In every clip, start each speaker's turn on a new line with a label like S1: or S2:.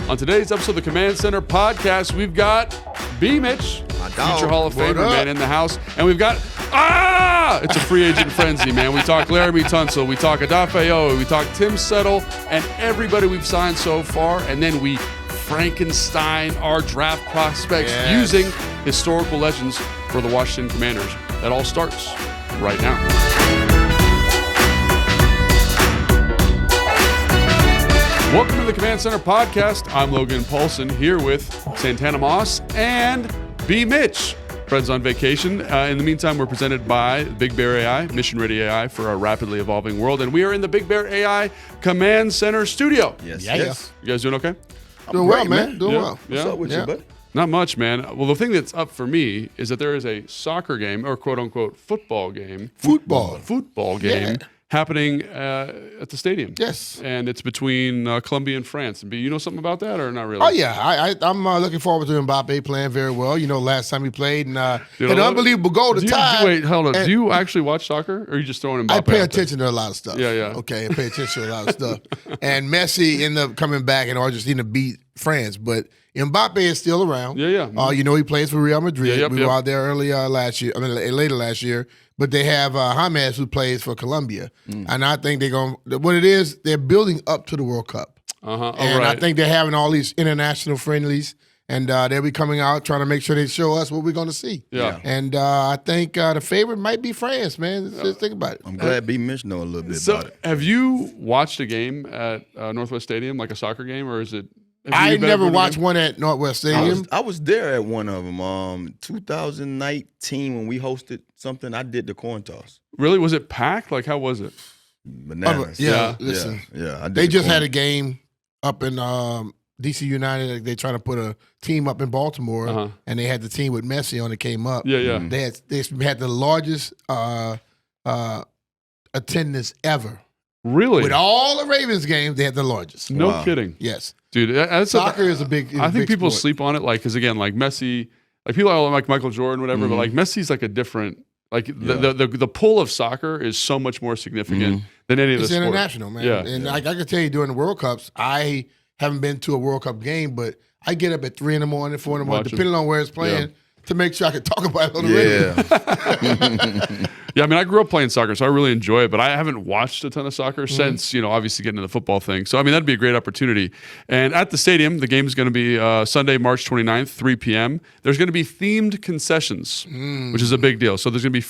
S1: On today's episode of the Command Center podcast, we've got B. Mitch, future Hall of Famer, man, in the house. And we've got, it's a free agent frenzy, man. We talk Laremy Tunsil, we talk Odafe, Oweh, we talk Tim Settle, and everybody we've signed so far. And then we Frankenstein our draft prospects using historical legends for the Washington Commanders. That all starts right now. Welcome to the Command Center podcast. I'm Logan Paulson here with Santana Moss and B. Mitch. Fred's on vacation. In the meantime, we're presented by Big Bear AI, Mission Ready AI for our rapidly evolving world. And we are in the Big Bear AI Command Center studio.
S2: Yes.
S1: You guys doing okay?
S2: Doing well, man. Doing well.
S1: Yeah.
S2: What's up with you, bud?
S1: Not much, man. Well, the thing that's up for me is that there is a soccer game, or quote-unquote football game. Football game. Yeah. Happening at the stadium.
S2: Yes.
S1: And it's between Colombia and France. And you know something about that or not really?
S2: Oh, yeah. I'm looking forward to Mbappe playing very well. You know, last time he played and an unbelievable goal to tie.
S1: Wait, hold on. Do you actually watch soccer or are you just throwing Mbappe?
S2: I pay attention to a lot of stuff.
S1: Yeah.
S2: Okay, I pay attention to a lot of stuff. And Messi ended up coming back and Argentina beat France. But Mbappe is still around.
S1: Yeah.
S2: You know, he plays for Real Madrid. We were out there later last year. But they have James who plays for Colombia. And I think they're building up to the World Cup. And I think they're having all these international friendlies. And they'll be coming out trying to make sure they show us what we're going to see.
S1: Yeah.
S2: And I think the favorite might be France, man. Just think about it.
S3: I'm glad B. Mitch know a little bit about it.
S1: Have you watched a game at Northwest Stadium, like a soccer game, or is it?
S2: I never watched one at Northwest Stadium.
S3: I was there at one of them. 2019 when we hosted something. I did the coin toss.
S1: Really? Was it packed? Like, how was it?
S3: Bananas.
S2: Listen.
S3: Yeah.
S2: They just had a game up in DC United. They trying to put a team up in Baltimore, and they had the team with Messi on it came up.
S1: Yeah.
S2: They had the largest attendance ever.
S1: Really?
S2: With all the Ravens games, they had the largest.
S1: No kidding.
S2: Yes.
S1: Dude,
S2: soccer is a big
S1: I think people
S2: sport.
S1: sleep on it, like, because again, like Messi, like people are like Michael Jordan, whatever, but like Messi's like a different, like the pull of soccer is so much more significant than any of the sports.
S2: It's international, man.
S1: Yeah.
S2: And I can tell you during the World Cups, I haven't been to a World Cup game, but I get up at 3 in the morning, 4 in the morning, depending on where it's playing, to make sure I can talk about it on the radio.
S1: Yeah, I mean, I grew up playing soccer, so I really enjoy it, but I haven't watched a ton of soccer since, obviously getting into the football thing. So, I mean, that'd be a great opportunity. And at the stadium, the game is going to be Sunday, March 29th, 3 p.m. There's going to be themed concessions, which is a big deal. So there's going to be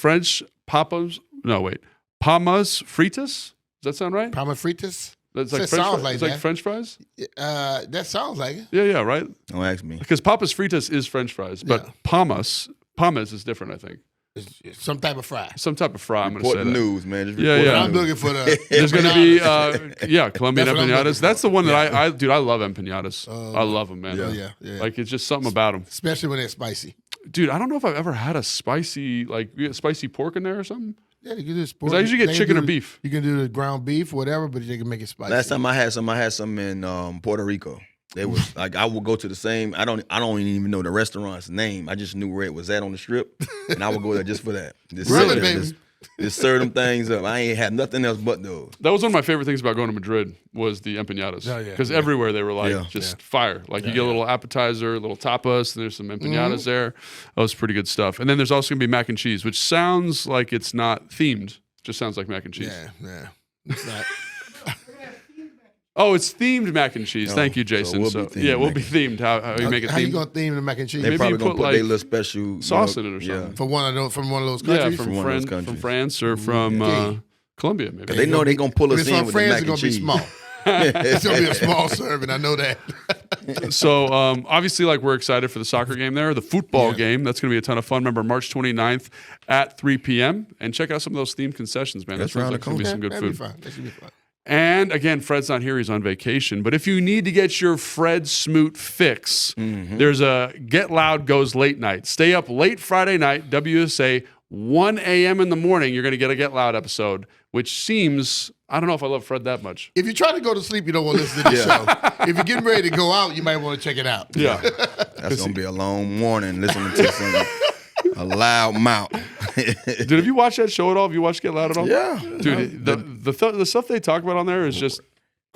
S1: Pamas fritas. Does that sound right?
S2: Pamas fritas?
S1: That's like French fries. It's like French fries?
S2: That sounds like it.
S1: Yeah, right?
S3: Don't ask me.
S1: Because Papas fritas is French fries, but Pamas is different, I think.
S2: It's some type of fry.
S1: I'm going to say that.
S3: News, man. Just
S2: I'm looking for the
S1: There's going to be, Colombian empanadas. That's the one that I love empanadas. I love them, man.
S2: Yeah.
S1: Like, it's just something about them.
S2: Especially when they're spicy.
S1: Dude, I don't know if I've ever had a spicy, like, you get spicy pork in there or something.
S2: Yeah, you can do
S1: Because I usually get chicken or beef.
S2: You can do the ground beef, whatever, but you can make it spicy.
S3: Last time I had some in Puerto Rico. They was like, I would go to the same. I don't even know the restaurant's name. I just knew where it was at on the strip, and I would go there just for that. Just serve them things up. I ain't had nothing else but those.
S1: That was one of my favorite things about going to Madrid was the empanadas. Because everywhere they were like fire. Like you get a little appetizer, a little tapas, and there's some empanadas there. That was pretty good stuff. And then there's also going to be mac and cheese, which sounds like it's not themed. Just sounds like mac and cheese.
S2: Yeah. It's not.
S1: Oh, it's themed mac and cheese. Thank you, Jason.
S3: We'll be
S1: themed. How you make it themed?
S2: How you gonna theme the mac and cheese?
S3: They
S1: Maybe
S3: probably
S1: you
S3: gonna
S1: put
S3: put their little special
S1: sauce in it or something.
S2: From one of those countries.
S1: Yeah,
S3: countries.
S1: from France or from Colombia, maybe.
S3: They know they're gonna pull us in with the mac and
S2: France,
S3: cheese.
S2: it's gonna be small. It's gonna be a small serving. I know that.
S1: So obviously, like we're excited for the soccer game there, the football game. That's going to be a ton of fun. Remember, March 29th at 3 p.m. And check out some of those themed concessions, man. That sounds like going to be some good food.
S2: That should be fun.
S1: And again, Fred's not here. He's on vacation. But if you need to get your Fred Smoot fix, there's a Get Loud Goes Late night. Stay up late Friday night, WSA, 1 a.m. in the morning. You're going to get a Get Loud episode, which seems, I don't know if I love Fred that much.
S2: If you're trying to go to sleep, you don't want to listen to the show. If you're getting ready to go out, you might want to check it out.
S1: Yeah.
S3: That's going to be a long morning listening to some a loud mouth.
S1: Dude, have you watched that show at all? Have you watched Get Loud at all?
S3: Yeah.
S1: Dude, the stuff they talk about on there is just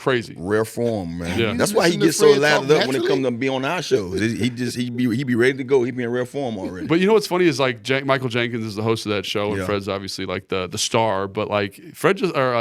S1: crazy.
S3: Rare form, man.
S1: Yeah.
S3: That's why he gets so lathered up when it comes to be on our shows. He be ready to go. He be in rare form already.
S1: But you know what's funny is like Michael Jenkins is the host of that show, and Fred's obviously like the star. But like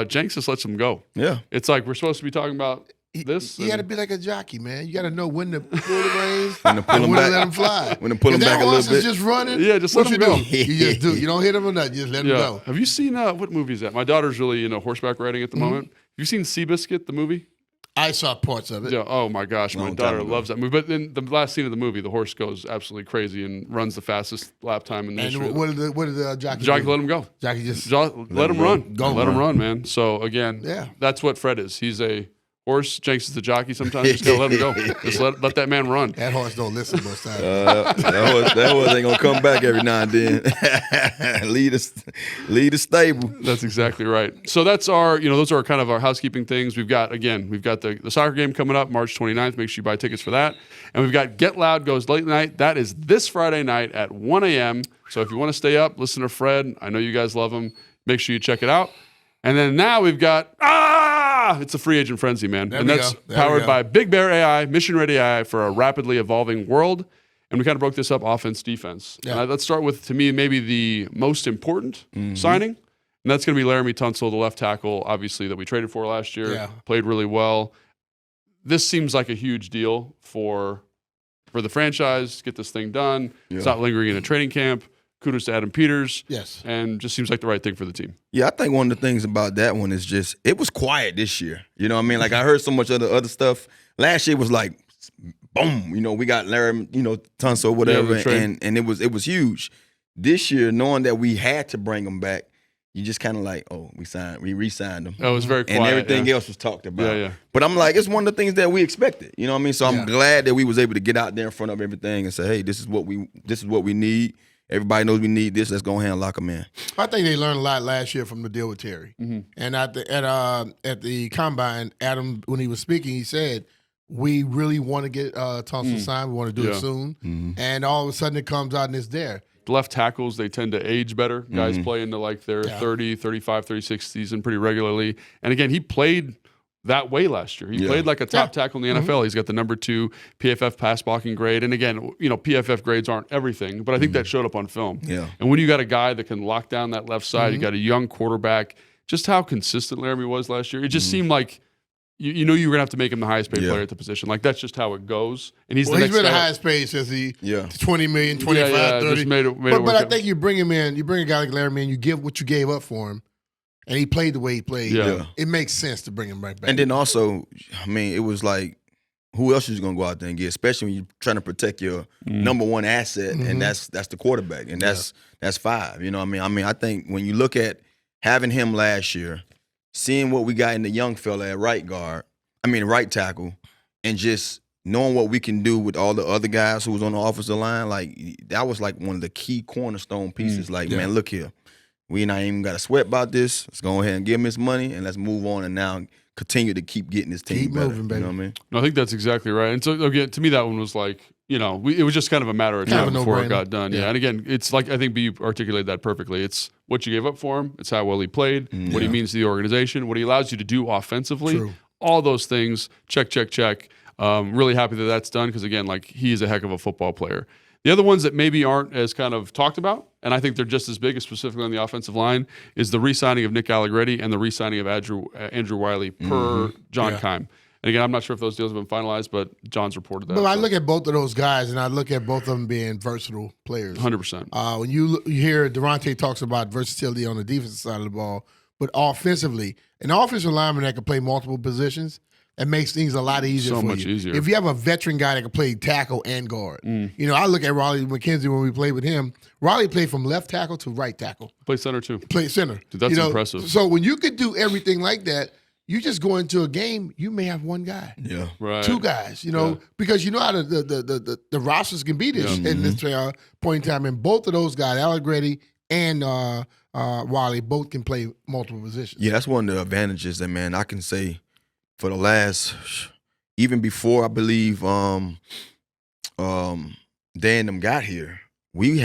S1: Jenks just lets him go.
S3: Yeah,
S1: it's like we're supposed to be talking about this.
S2: You got to be like a jockey, man. You got to know when to pull the reins
S3: when to pull him back,
S2: let him fly.
S3: When to pull him back a little bit.
S2: Just running.
S1: Yeah, just let him go.
S2: You just do. You don't hit him or nothing. Just let him go.
S1: Have you seen what movie is that? My daughter's really horseback riding at the moment. Have you seen Seabiscuit, the movie?
S2: I saw parts of it.
S1: Yeah. Oh my gosh, my daughter loves that movie. But in the last scene of the movie, the horse goes absolutely crazy and runs the fastest lap time in the history.
S2: And what did the jockey?
S1: Jockey let him go.
S2: Jockey just
S1: let him run. Let him run, man. So again,
S2: yeah,
S1: that's what Fred is. He's a horse. Jenks is the jockey. Sometimes you just gotta let him go. Just let that man run.
S2: That horse don't listen most times.
S3: That horse ain't gonna come back every now and then. Lead a stable.
S1: That's exactly right. So that's our, those are kind of our housekeeping things. We've got the soccer game coming up March 29th. Make sure you buy tickets for that. And we've got Get Loud Goes Late Night. That is this Friday night at 1 a.m. So if you want to stay up, listen to Fred. I know you guys love him. Make sure you check it out. And then now we've got it's a free agent frenzy, man. That's powered by Big Bear AI, mission ready AI for a rapidly evolving world. And we kind of broke this up offense, defense.
S2: Yeah.
S1: Let's start with, to me, maybe the most important signing. And that's going to be Laremy Tunsil, the left tackle, obviously, that we traded for last year.
S2: Yeah.
S1: Played really well. This seems like a huge deal for the franchise. Get this thing done. Yeah. It's not lingering in a training camp. Kudos to Adam Peters.
S2: Yes.
S1: And just seems like the right thing for the team.
S3: Yeah, I think one of the things about that one is just, it was quiet this year. You know what I mean? Like, I heard so much of the other stuff. Last year was like, boom, we got Laremy, Tunsil, whatever, and it was huge. This year, knowing that we had to bring him back, you just kind of like, we re-signed him.
S1: That was very quiet.
S3: And everything else was talked about.
S1: Yeah.
S3: But I'm like, it's one of the things that we expected. You know what I mean? So I'm glad that we was able to get out there in front of everything and say, hey, this is what we need. Everybody knows we need this. Let's go ahead and lock them in.
S2: I think they learned a lot last year from the deal with Terry. Mm-hmm. And at the combine, Adam, when he was speaking, he said, we really want to get Tunsil signed. We want to do it soon. Mm-hmm. And all of a sudden it comes out and it's there.
S1: Left tackles, they tend to age better. Guys play into like their 30, 35, 36 season pretty regularly. And again, he played that way last year. He played like a top tackle in the NFL. He's got the number 2 PFF pass blocking grade. And again, PFF grades aren't everything, but I think that showed up on film.
S3: Yeah.
S1: And when you got a guy that can lock down that left side, you got a young quarterback, just how consistent Laremy was last year, it just seemed like you knew you were going to have to make him the highest paid player at the position. Like, that's just how it goes. And he's
S2: been the highest paid since he 20 million, 25, 30.
S1: Just made it
S2: but I think you bring him in, you bring a guy like Laremy in, you give what you gave up for him, and he played the way he played.
S1: Yeah.
S2: It makes sense to bring him right back.
S3: And then also, I mean, it was like, who else is going to go out there and get, especially when you're trying to protect your number one asset, and that's the quarterback, and that's 5. You know what I mean? I think when you look at having him last year, seeing what we got in the young fella at right tackle, and just knowing what we can do with all the other guys who was on the offensive line, like, that was like one of the key cornerstone pieces. Man, look here. We not even got to sweat about this. Let's go ahead and give him his money, and let's move on and now continue to keep getting this team better.
S2: Moving, baby.
S3: You know what I mean?
S1: No, I think that's exactly right. And so, again, to me, that one was like, it was just kind of a matter of time before it got done. Yeah. And again, it's like, I think B articulated that perfectly. It's what you gave up for him. It's how well he played, what he means to the organization, what he allows you to do offensively.
S2: True.
S1: All those things, check. Really happy that that's done because, again, like, he is a heck of a football player. The other ones that maybe aren't as kind of talked about, and I think they're just as big, specifically on the offensive line, is the re-signing of Nick Allegretti and the re-signing of Andrew Wiley per John Keim. And again, I'm not sure if those deals have been finalized, but John's reported that.
S2: But I look at both of those guys, and I look at both of them being versatile players.
S1: 100%.
S2: When you hear Durante talks about versatility on the defensive side of the ball, but offensively, an offensive lineman that can play multiple positions, it makes things a lot easier for you. So much easier. If you have a veteran guy that can play tackle and guard. I look at Raleigh McKenzie when we played with him. Raleigh played from left tackle to right tackle.
S1: Play center too.
S2: Play center.
S1: Dude, that's impressive.
S2: So when you could do everything like that, you just go into a game, you may have one guy.
S3: Yeah.
S1: Right.
S2: 2 guys, because you know how the rosters can be this in this point in time. And both of those guys, Allegretti and Wiley, both can play multiple positions.
S3: Yeah, that's one of the advantages that, man, I can say for the last, even before I believe Dan and them got here, we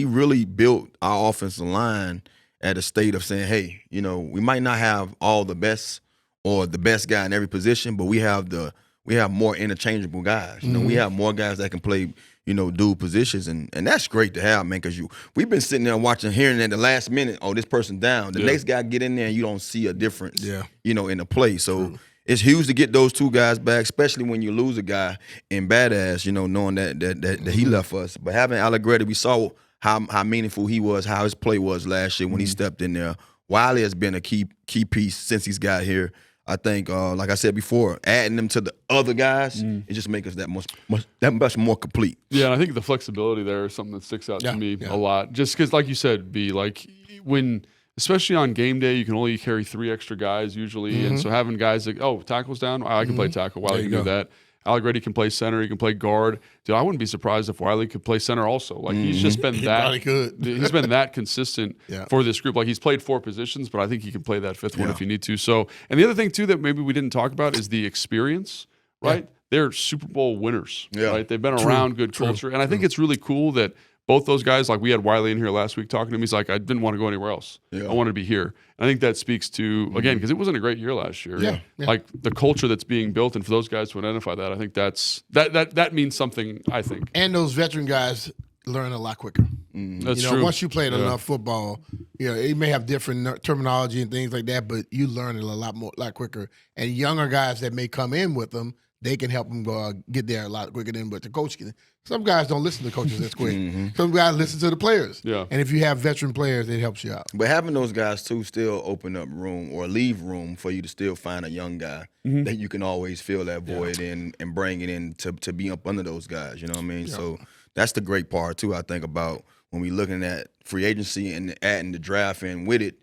S3: really built our offensive line at a state of saying, hey, we might not have all the best or the best guy in every position, but we have more interchangeable guys. You know, we have more guys that can play, dual positions, and that's great to have, man, because we've been sitting there watching, hearing at the last minute, oh, this person down. The next guy get in there and you don't see a difference, in the play. So it's huge to get those two guys back, especially when you lose a guy in badass, knowing that he left us. But having Allegretti, we saw how meaningful he was, how his play was last year when he stepped in there. Wiley has been a key piece since he's got here. I think, like I said before, adding them to the other guys, it just makes us that much more complete.
S1: Yeah, and I think the flexibility there is something that sticks out to me a lot. Just because, like you said, B, like when, especially on game day, you can only carry 3 extra guys usually, and so having guys like, tackle's down, I can play tackle. Wiley can do that. Allegretti can play center. He can play guard. Dude, I wouldn't be surprised if Wiley could play center also. Like he's just been he's been that consistent for this group. Like he's played 4 positions, but I think he can play that 5th one if you need to. So, and the other thing too that maybe we didn't talk about is the experience, right? They're Super Bowl winners, right? They've been around good culture, and I think it's really cool that both those guys, like we had Wiley in here last week talking to him. He's like, I didn't want to go anywhere else. I wanted to be here. And I think that speaks to, again, because it wasn't a great year last year. Like the culture that's being built, and for those guys to identify that, I think that means something, I think.
S2: And those veteran guys learn a lot quicker.
S1: That's true.
S2: Once you played enough football, it may have different terminology and things like that, but you learn it a lot quicker. And younger guys that may come in with them, they can help them get there a lot quicker than what the coach can. Some guys don't listen to coaches as quick. Some guys listen to the players. And if you have veteran players, it helps you out.
S3: But having those guys, too, still open up room or leave room for you to still find a young guy that you can always fill that void in and bring it in to be up under those guys. You know what I mean? So that's the great part, too, I think, about when we're looking at free agency and adding the draft in with it.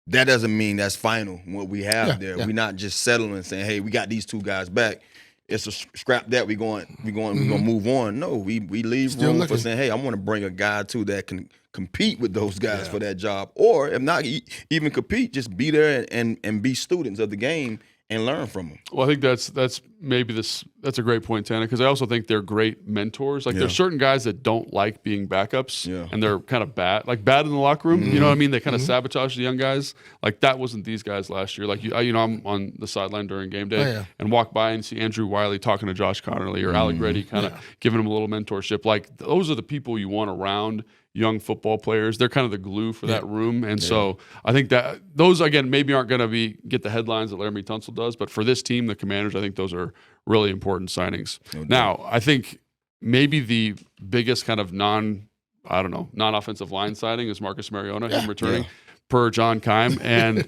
S3: That doesn't mean that's final, what we have there. We're not just settling and saying, hey, we got these 2 guys back. It's a scrap that we're going to move on. No, we leave still room for saying, hey, I want to bring a guy too that can compete with those guys for that job, or if not even compete, just be there and be students of the game and learn from them.
S1: Well, I think that's a great point, Tana, because I also think they're great mentors. Like there's certain guys that don't like being backups, and they're kind of bad in the locker room. You know what I mean? They kind of sabotage the young guys. Like that wasn't these guys last year. Like I'm on the sideline during game day and walk by and see Andrew Wiley talking to Josh Connerly or Allegretti, kind of giving him a little mentorship. Like those are the people you want around young football players. They're kind of the glue for that room. And so I think that those, again, maybe aren't going to get the headlines that Laremy Tunsil does, but for this team, the Commanders, I think those are really important signings. Now, I think maybe the biggest kind of non-offensive line signing is Marcus Mariota, him returning per John Keim. And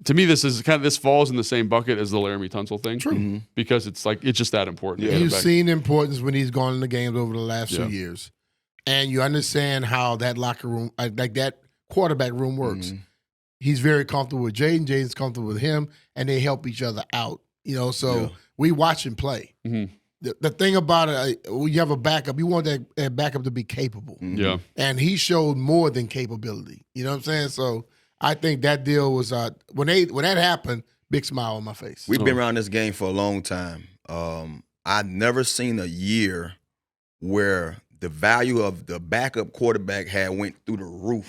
S1: to me, this falls in the same bucket as the Laremy Tunsil thing. Because it's just that important.
S2: You've seen importance when he's gone in the games over the last 2 years. And you understand how that locker room, like that quarterback room works. He's very comfortable with Jaden. Jaden's comfortable with him, and they help each other out. So we watch him play. The thing about it, when you have a backup, you want that backup to be capable. And he showed more than capability. You know what I'm saying? So I think that deal was when that happened, big smile on my face.
S3: We've been around this game for a long time. I've never seen a year where the value of the backup quarterback had went through the roof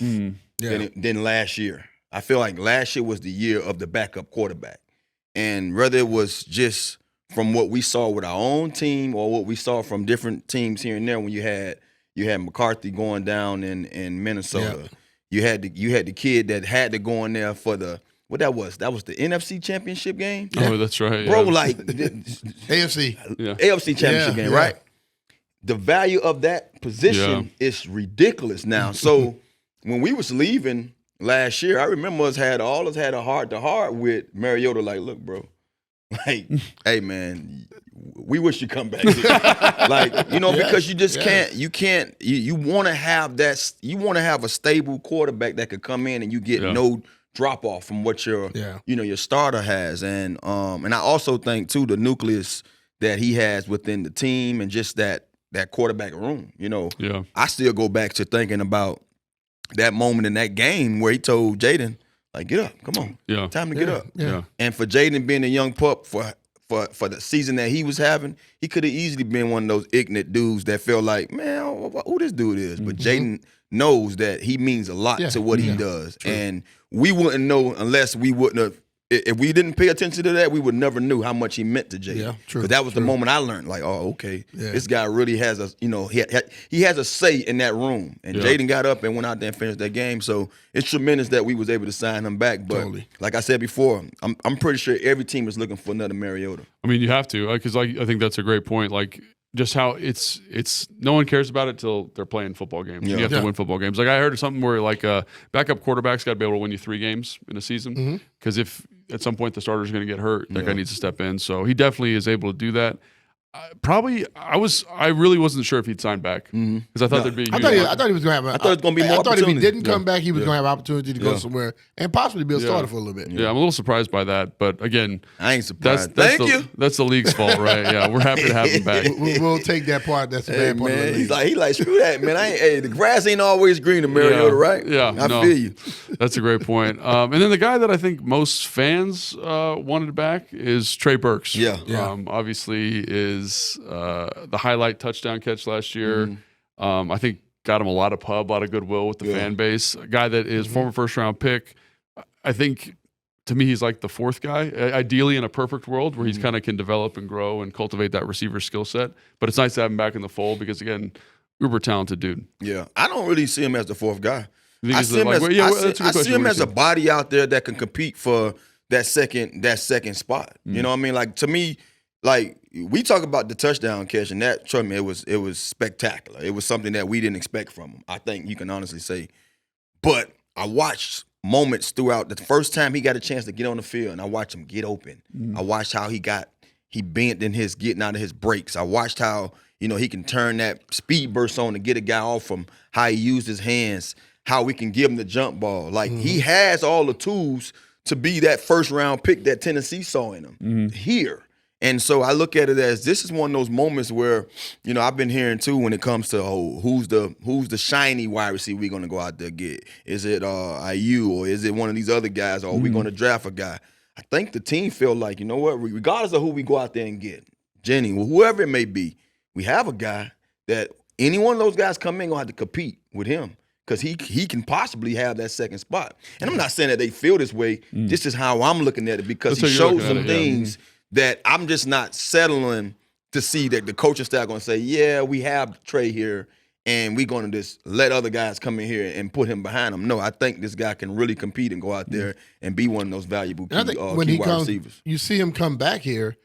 S3: than last year. I feel like last year was the year of the backup quarterback. And whether it was just from what we saw with our own team or what we saw from different teams here and there, when you had McCarthy going down in Minnesota. You had the kid that had to go in there for the what that was. That was the NFC Championship game.
S1: Oh, that's right.
S3: Bro, like
S2: AFC
S3: Championship game, right? The value of that position is ridiculous now. So when we was leaving last year, I remember us had a heart-to-heart with Mariota. Like, look, bro, like, hey, man, we wish you come back. Because you just can't. You want to have that. You want to have a stable quarterback that could come in and you get no drop off from what your starter has. And I also think too the nucleus that he has within the team and just that quarterback room, I still go back to thinking about that moment in that game where he told Jaden, like, get up, come on, time to get up. And for Jaden being a young pup for the season that he was having, he could have easily been one of those ignorant dudes that felt like, man, who this dude is. But Jaden knows that he means a lot to what he does. And we wouldn't know unless we wouldn't have if we didn't pay attention to that, we would never knew how much he meant to Jaden.
S2: Yeah, true.
S3: Because that was the moment I learned, like, oh, okay, this guy really has a, he has a say in that room. And Jaden got up and went out there and finished that game. So it's tremendous that we was able to sign him back. But like I said before, I'm pretty sure every team is looking for another Mariota.
S1: I mean, you have to, because I think that's a great point. Like, just how it's no one cares about it till they're playing football games. You have to win football games. Like, I heard something where like backup quarterbacks got to be able to win you 3 games in a season, because if at some point the starter's going to get hurt, that guy needs to step in. So he definitely is able to do that. I really wasn't sure if he'd sign back, because I thought there'd be.
S2: I thought he was going to have. I thought it was going to be more. I thought if he didn't come back, he was going to have opportunity to go somewhere and possibly be a starter for a little bit.
S1: Yeah, I'm a little surprised by that, but again,
S3: I ain't surprised.
S1: Thank you. That's the league's fault, right? Yeah, we're happy to have him back.
S2: We'll take that part. That's the bad part.
S3: Man,
S2: of the league.
S3: He like screw that, man. The grass ain't always green in Mariota, right?
S1: Yeah,
S3: I feel you.
S1: That's a great point. And then the guy that I think most fans wanted back is Trey Burks.
S3: Yeah.
S1: Obviously is the highlight touchdown catch last year. I think got him a lot of pub, a lot of goodwill with the fan base. A guy that is former first-round pick. I think, to me, he's like the 4th guy, ideally in a perfect world where he's kind of can develop and grow and cultivate that receiver skill set. But it's nice to have him back in the fold because, again, uber talented dude. Yeah.
S3: I don't really see him as the 4th guy.
S1: I see him
S3: as a body out there that can compete for that second spot. You know what I mean? Like, to me, like, we talk about the touchdown catch, and that, trust me, it was spectacular. It was something that we didn't expect from him, I think you can honestly say. But I watched moments throughout the first time he got a chance to get on the field, and I watched him get open. I watched how he bent in his getting out of his breaks. I watched how, he can turn that speed burst on to get a guy off from how he used his hands, how we can give him the jump ball. Like, he has all the tools to be that first-round pick that Tennessee saw in him here. And so I look at it as this is one of those moments where, I've been hearing too when it comes to who's the shiny wide receiver we're going to go out there get. Is it IU or is it one of these other guys, or are we going to draft a guy? I think the team feel like, you know what, regardless of who we go out there and get, Jenny, whoever it may be, we have a guy that any one of those guys come in going to have to compete with him, because he can possibly have that second spot. And I'm not saying that they feel this way. This is how I'm looking at it, because he shows some things that I'm just not settling to see that the coaching staff going to say, yeah, we have Trey here, and we're going to just let other guys come in here and put him behind him. No, I think this guy can really compete and go out there and be one of those valuable key wide receivers.
S2: You see him come back here,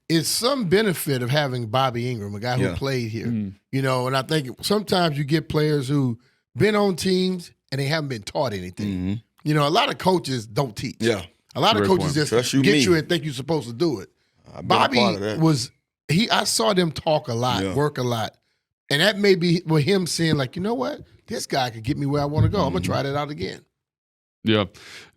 S2: it's some benefit of having Bobby Ingram, a guy who played here. And I think sometimes you get players who been on teams and they haven't been taught anything. A lot of coaches don't teach.
S3: Yeah.
S2: A lot of coaches just get you and think you're supposed to do it. Bobby I saw them talk a lot, work a lot. And that may be with him saying, like, you know what? This guy could get me where I want to go. I'm going to try that out again.
S1: Yeah.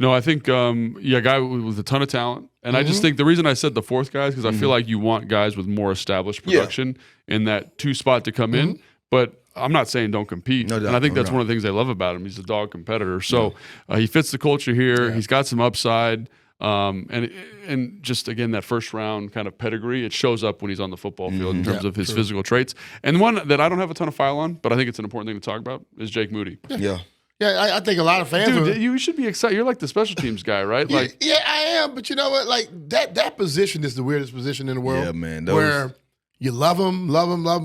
S1: No, I think, a guy with a ton of talent. And I just think the reason I said the 4th guy is because I feel like you want guys with more established production in that 2 spot to come in. But I'm not saying don't compete. No doubt, and I think that's one of the things I love about him. He's a dog competitor. So he fits the culture here. Yeah. He's got some upside. And just, again, that first round kind of pedigree, it shows up when he's on the football field in terms of his physical traits. And one that I don't have a ton of file on, but I think it's an important thing to talk about, is Jake Moody.
S2: Yeah, I think a lot of fans.
S1: Dude, you should be excited. You're like the special teams guy, right?
S2: Yeah, I am. But you know what? Like, that position is the weirdest position in the world.
S3: Yeah, man.
S2: Where you love them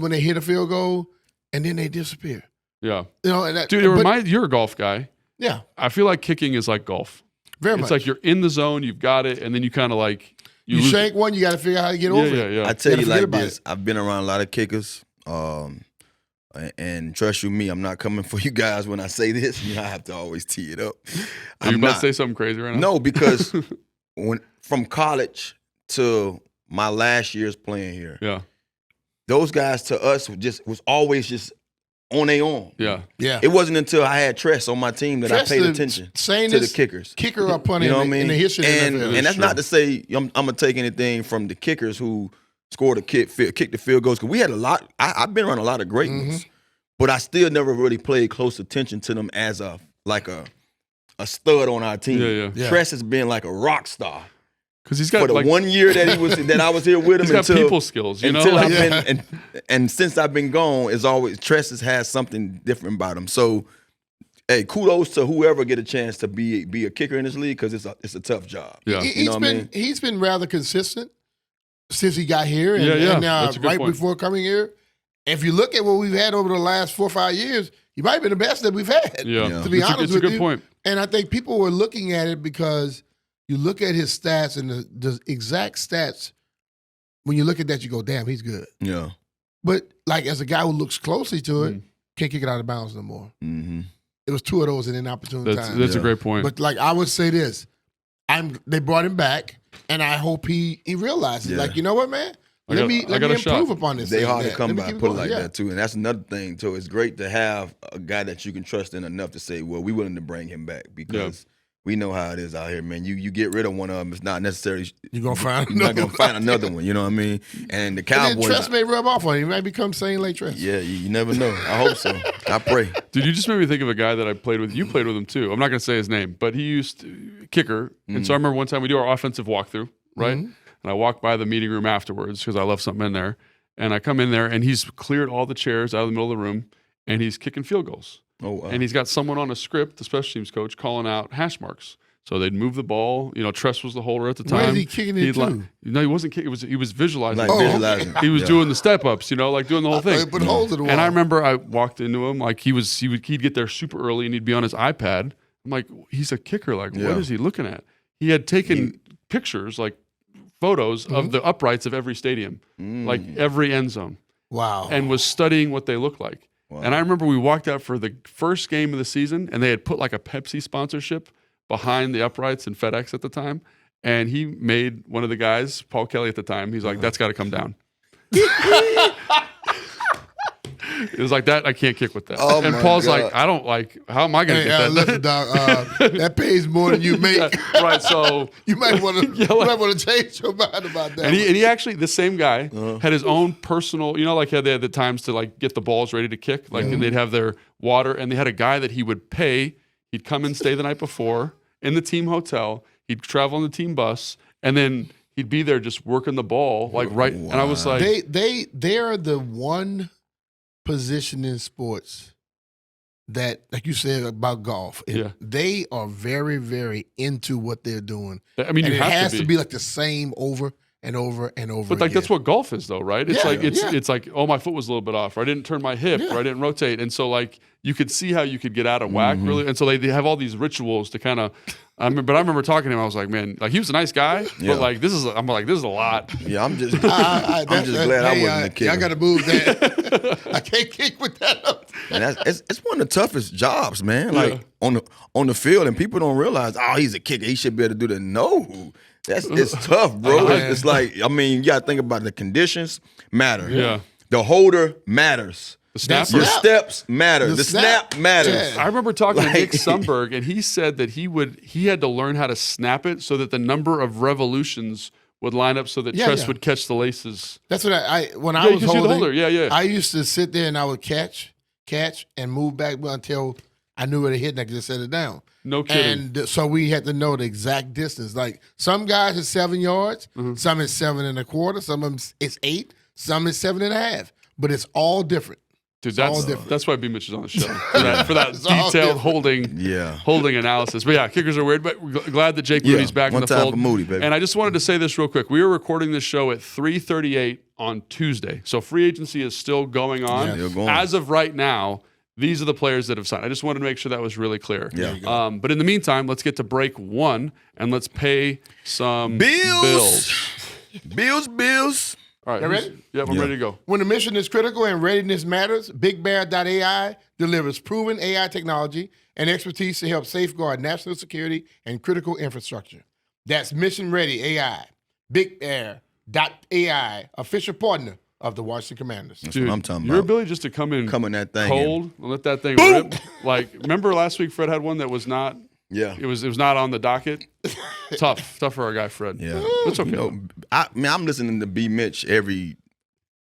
S2: when they hit a field goal, and then they disappear.
S1: Yeah.
S2: And
S1: you're a golf guy.
S2: Yeah.
S1: I feel like kicking is like golf.
S2: Very much.
S1: It's like you're in the zone, you've got it, and then you kind of like
S2: you shank one, you got to figure out how to get over it.
S1: Yeah.
S3: I tell you like this, I've been around a lot of kickers, and trust you me, I'm not coming for you guys when I say this. I have to always tee it up.
S1: Are you about to say something crazy right now?
S3: No, because from college to my last year's playing here, those guys to us was always just on their own.
S1: Yeah.
S3: It wasn't until I had Tress on my team that I paid attention to the kickers.
S2: Kicker or punter in the history of the NFL.
S3: And that's not to say I'm going to take anything from the kickers who scored a kick the field goals. Because we had a lot. I've been around a lot of great ones. But I still never really paid close attention to them as a stud on our team.
S1: Yeah.
S3: Tress has been like a rock star.
S1: Because he's got
S3: for the 1 year that I was here with him.
S1: He's got people skills,
S3: and since I've been gone, it's always Tress has something different about him. So Hey, kudos to whoever get a chance to be a kicker in this league because it's a tough job.
S1: Yeah,
S2: he's been rather consistent since he got here,
S1: and
S2: right before coming here. If you look at what we've had over the last 4 or 5 years, he might have been the best that we've had.
S1: Yeah,
S2: to be honest with you,
S1: it's a good point.
S2: And I think people were looking at it because you look at his stats and the exact stats. When you look at that, you go, "Damn, he's good."
S3: Yeah.
S2: But like as a guy who looks closely to it, can't kick it out of bounds no more.
S3: Mm-hmm.
S2: It was 2 of those in inopportune times.
S1: That's a great point.
S2: But like I would say this, they brought him back, and I hope he realizes, like, you know what, man? Let me improve upon this.
S3: They hard to come by, put it like that too. And that's another thing too. It's great to have a guy that you can trust in enough to say, well, we're willing to bring him back because we know how it is out here, man. You get rid of one of them, it's not necessarily
S2: you're gonna find
S3: another one. You know what I mean? And the Cowboys,
S2: Trust may rub off on him. He might become St. Lake Trust.
S3: Yeah, you never know. I hope so. I pray.
S1: Dude, you just made me think of a guy that I played with. You played with him too. I'm not gonna say his name, but he used kicker. And so I remember one time we do our offensive walkthrough, right? Mm-hmm. And I walk by the meeting room afterwards because I left something in there. And I come in there, and he's cleared all the chairs out of the middle of the room, and he's kicking field goals. Oh, wow. And he's got someone on a script, the special teams coach, calling out hash marks. So they'd move the ball. You know, Tress was the holder at the time.
S2: Where is he kicking it to?
S1: No, he wasn't kicking. He was visualizing.
S3: Visualizing.
S1: He was doing the step-ups, you know, like doing the whole thing.
S2: Put holes in the wall.
S1: And I remember I walked into him, like he'd get there super early, and he'd be on his iPad. I'm like, he's a kicker. Like, what is he looking at? He had taken pictures, like, photos of the uprights of every stadium, like every end zone.
S2: Wow.
S1: And was studying what they look like. Wow. And I remember we walked out for the first game of the season, and they had put like a Pepsi sponsorship behind the uprights in FedEx at the time. And he made one of the guys, Paul Kelly at the time, he's like, that's got to come down. It was like that. I can't kick with that. Oh, and Paul's like, I don't like. How am I going to get that?
S2: Listen, dog. That pays more than you make.
S1: Right. So
S2: you might want to change your mind about that.
S1: And he actually, the same guy, had his own personal. You know, like they had the times to like get the balls ready to kick. Like, and they'd have their water, and they had a guy that he would pay. He'd come and stay the night before in the team hotel. He'd travel on the team bus, and then he'd be there just working the ball, like right. Wow. And I was like,
S2: they are the one position in sports that, like you said about golf, they are very, very into what they're doing.
S1: I mean,
S2: and it has to be like the same over and over and over.
S1: But like
S2: again.
S1: That's what golf is, though, right? It's it's like, oh, my foot was a little bit off, or I didn't turn my hip, or I didn't rotate, and so like you could see how you could get out of whack, really. And so they have all these rituals to kind of. But I remember talking to him. I was like, man, like he was a nice guy, but like this is a lot.
S3: Yeah, I'm just glad I wasn't a kicker.
S2: I got to move that. I can't kick with that.
S3: And it's one of the toughest jobs, man. Like on the field, and people don't realize, oh, he's a kicker. He should be able to do that. No, it's tough, bro. It's like, I mean, you got to think about the conditions matter. Yeah, the holder matters. Your steps matter. The snap matters.
S1: Yeah. I remember talking to Nick Sundberg, and he said that he had to learn how to snap it so that the number of revolutions would line up so that Tress would catch the laces.
S2: That's what when I was holding.
S1: Yeah.
S2: I used to sit there and I would catch, and move back until I knew where to hit, and I could just set it down.
S1: No kidding.
S2: And so we had to know the exact distance. Like some guys is 7 yards, some is 7 1/4, some of them is 8, some is 7 1/2. But it's all different.
S1: Dude, that's why B. Mitch is on the show for that detailed holding analysis. But yeah, kickers are weird. But we're glad that Jake Moody's back in the fold.
S3: For Moody, baby.
S1: And I just wanted to say this real quick. We are recording this show at 3:38 on Tuesday, so free agency is still going on. As of right now, these are the players that have signed. I just wanted to make sure that was really clear. Yeah. But in the meantime, let's get to break one and let's pay some bills.
S3: Bills.
S1: All right,
S2: ready?
S1: Yeah, we're ready to go.
S2: When the mission is critical and readiness matters, BigBear.ai delivers proven AI technology and expertise to help safeguard national security and critical infrastructure. That's Mission Ready AI. BigBear.ai, official partner of the Washington Commanders.
S3: That's what I'm talking about.
S1: Your ability just to come in
S3: that thing
S1: cold and let that thing rip. Like, remember last week Fred had one that was not.
S3: Yeah,
S1: it was not on the docket. Tough for our guy Fred.
S3: Yeah,
S1: that's okay.
S3: You know, I'm listening to B. Mitch every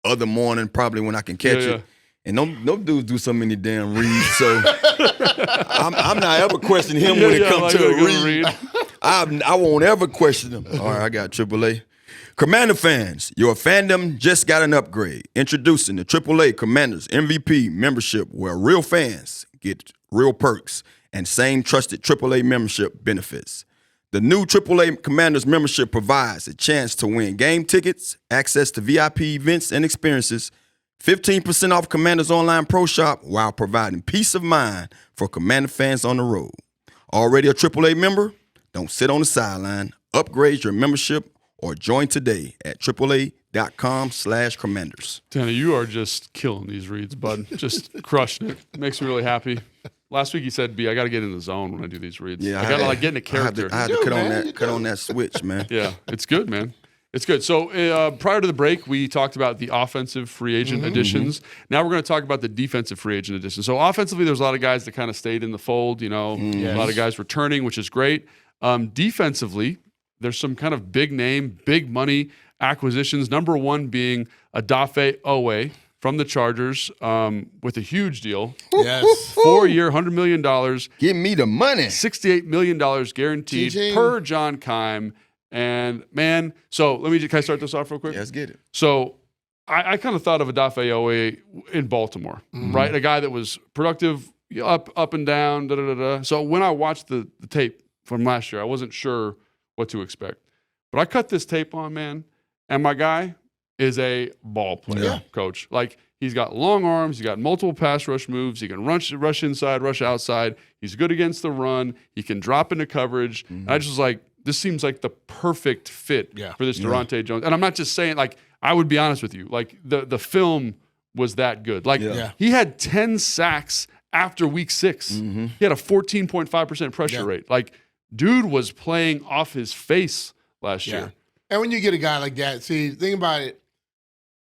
S3: other morning, probably when I can catch it. And no dudes do so many damn reads, so I'm not ever questioning him when it comes to a read. I won't ever question him. All right, I got AAA. Commander fans, your fandom just got an upgrade. Introducing the AAA Commanders MVP membership, where real fans get real perks, and same trusted AAA membership benefits. The new AAA Commanders membership provides a chance to win game tickets, access to VIP events and experiences, 15% off Commanders Online Pro Shop while providing peace of mind for Commander fans on the road. Already a AAA member? Don't sit on the sideline. Upgrade your membership or join today at AAA.com/Commanders.
S1: Tanner, you are just killing these reads, bud. Just crushing it. Makes me really happy. Last week he said, "B, I got to get in the zone when I do these reads. I got to get in a character."
S3: I had to cut on that switch, man.
S1: Yeah, it's good, man. It's good. So prior to the break, we talked about the offensive free agent additions. Now we're going to talk about the defensive free agent additions. So offensively, there's a lot of guys that kind of stayed in the fold. A lot of guys returning, which is great. Defensively, there's some kind of big name, big money acquisitions. Number one being Odafe Oweh from the Chargers with a huge deal.
S2: Yes.
S1: 4-year, $100 million.
S3: Give me the money.
S1: $68 million guaranteed per John Keim. And, man, so can I start this off real quick?
S3: Let's get it.
S1: So I kind of thought of Odafe Oweh in Baltimore, right? A guy that was productive, up and down, da-da-da-da. So when I watched the tape from last year, I wasn't sure what to expect. But I cut this tape on, man, and my guy is a ball player, coach. Like, he's got long arms. He's got multiple pass rush moves. He can rush inside, rush outside. He's good against the run. He can drop into coverage. And I just was like, this seems like the perfect fit for this Durante Jones. And I'm not just saying, like, I would be honest with you. Like, the film was that good. Like, he had 10 sacks after week 6. He had a 14.5% pressure rate. Like, dude was playing off his face last year.
S2: And when you get a guy like that, see, think about it.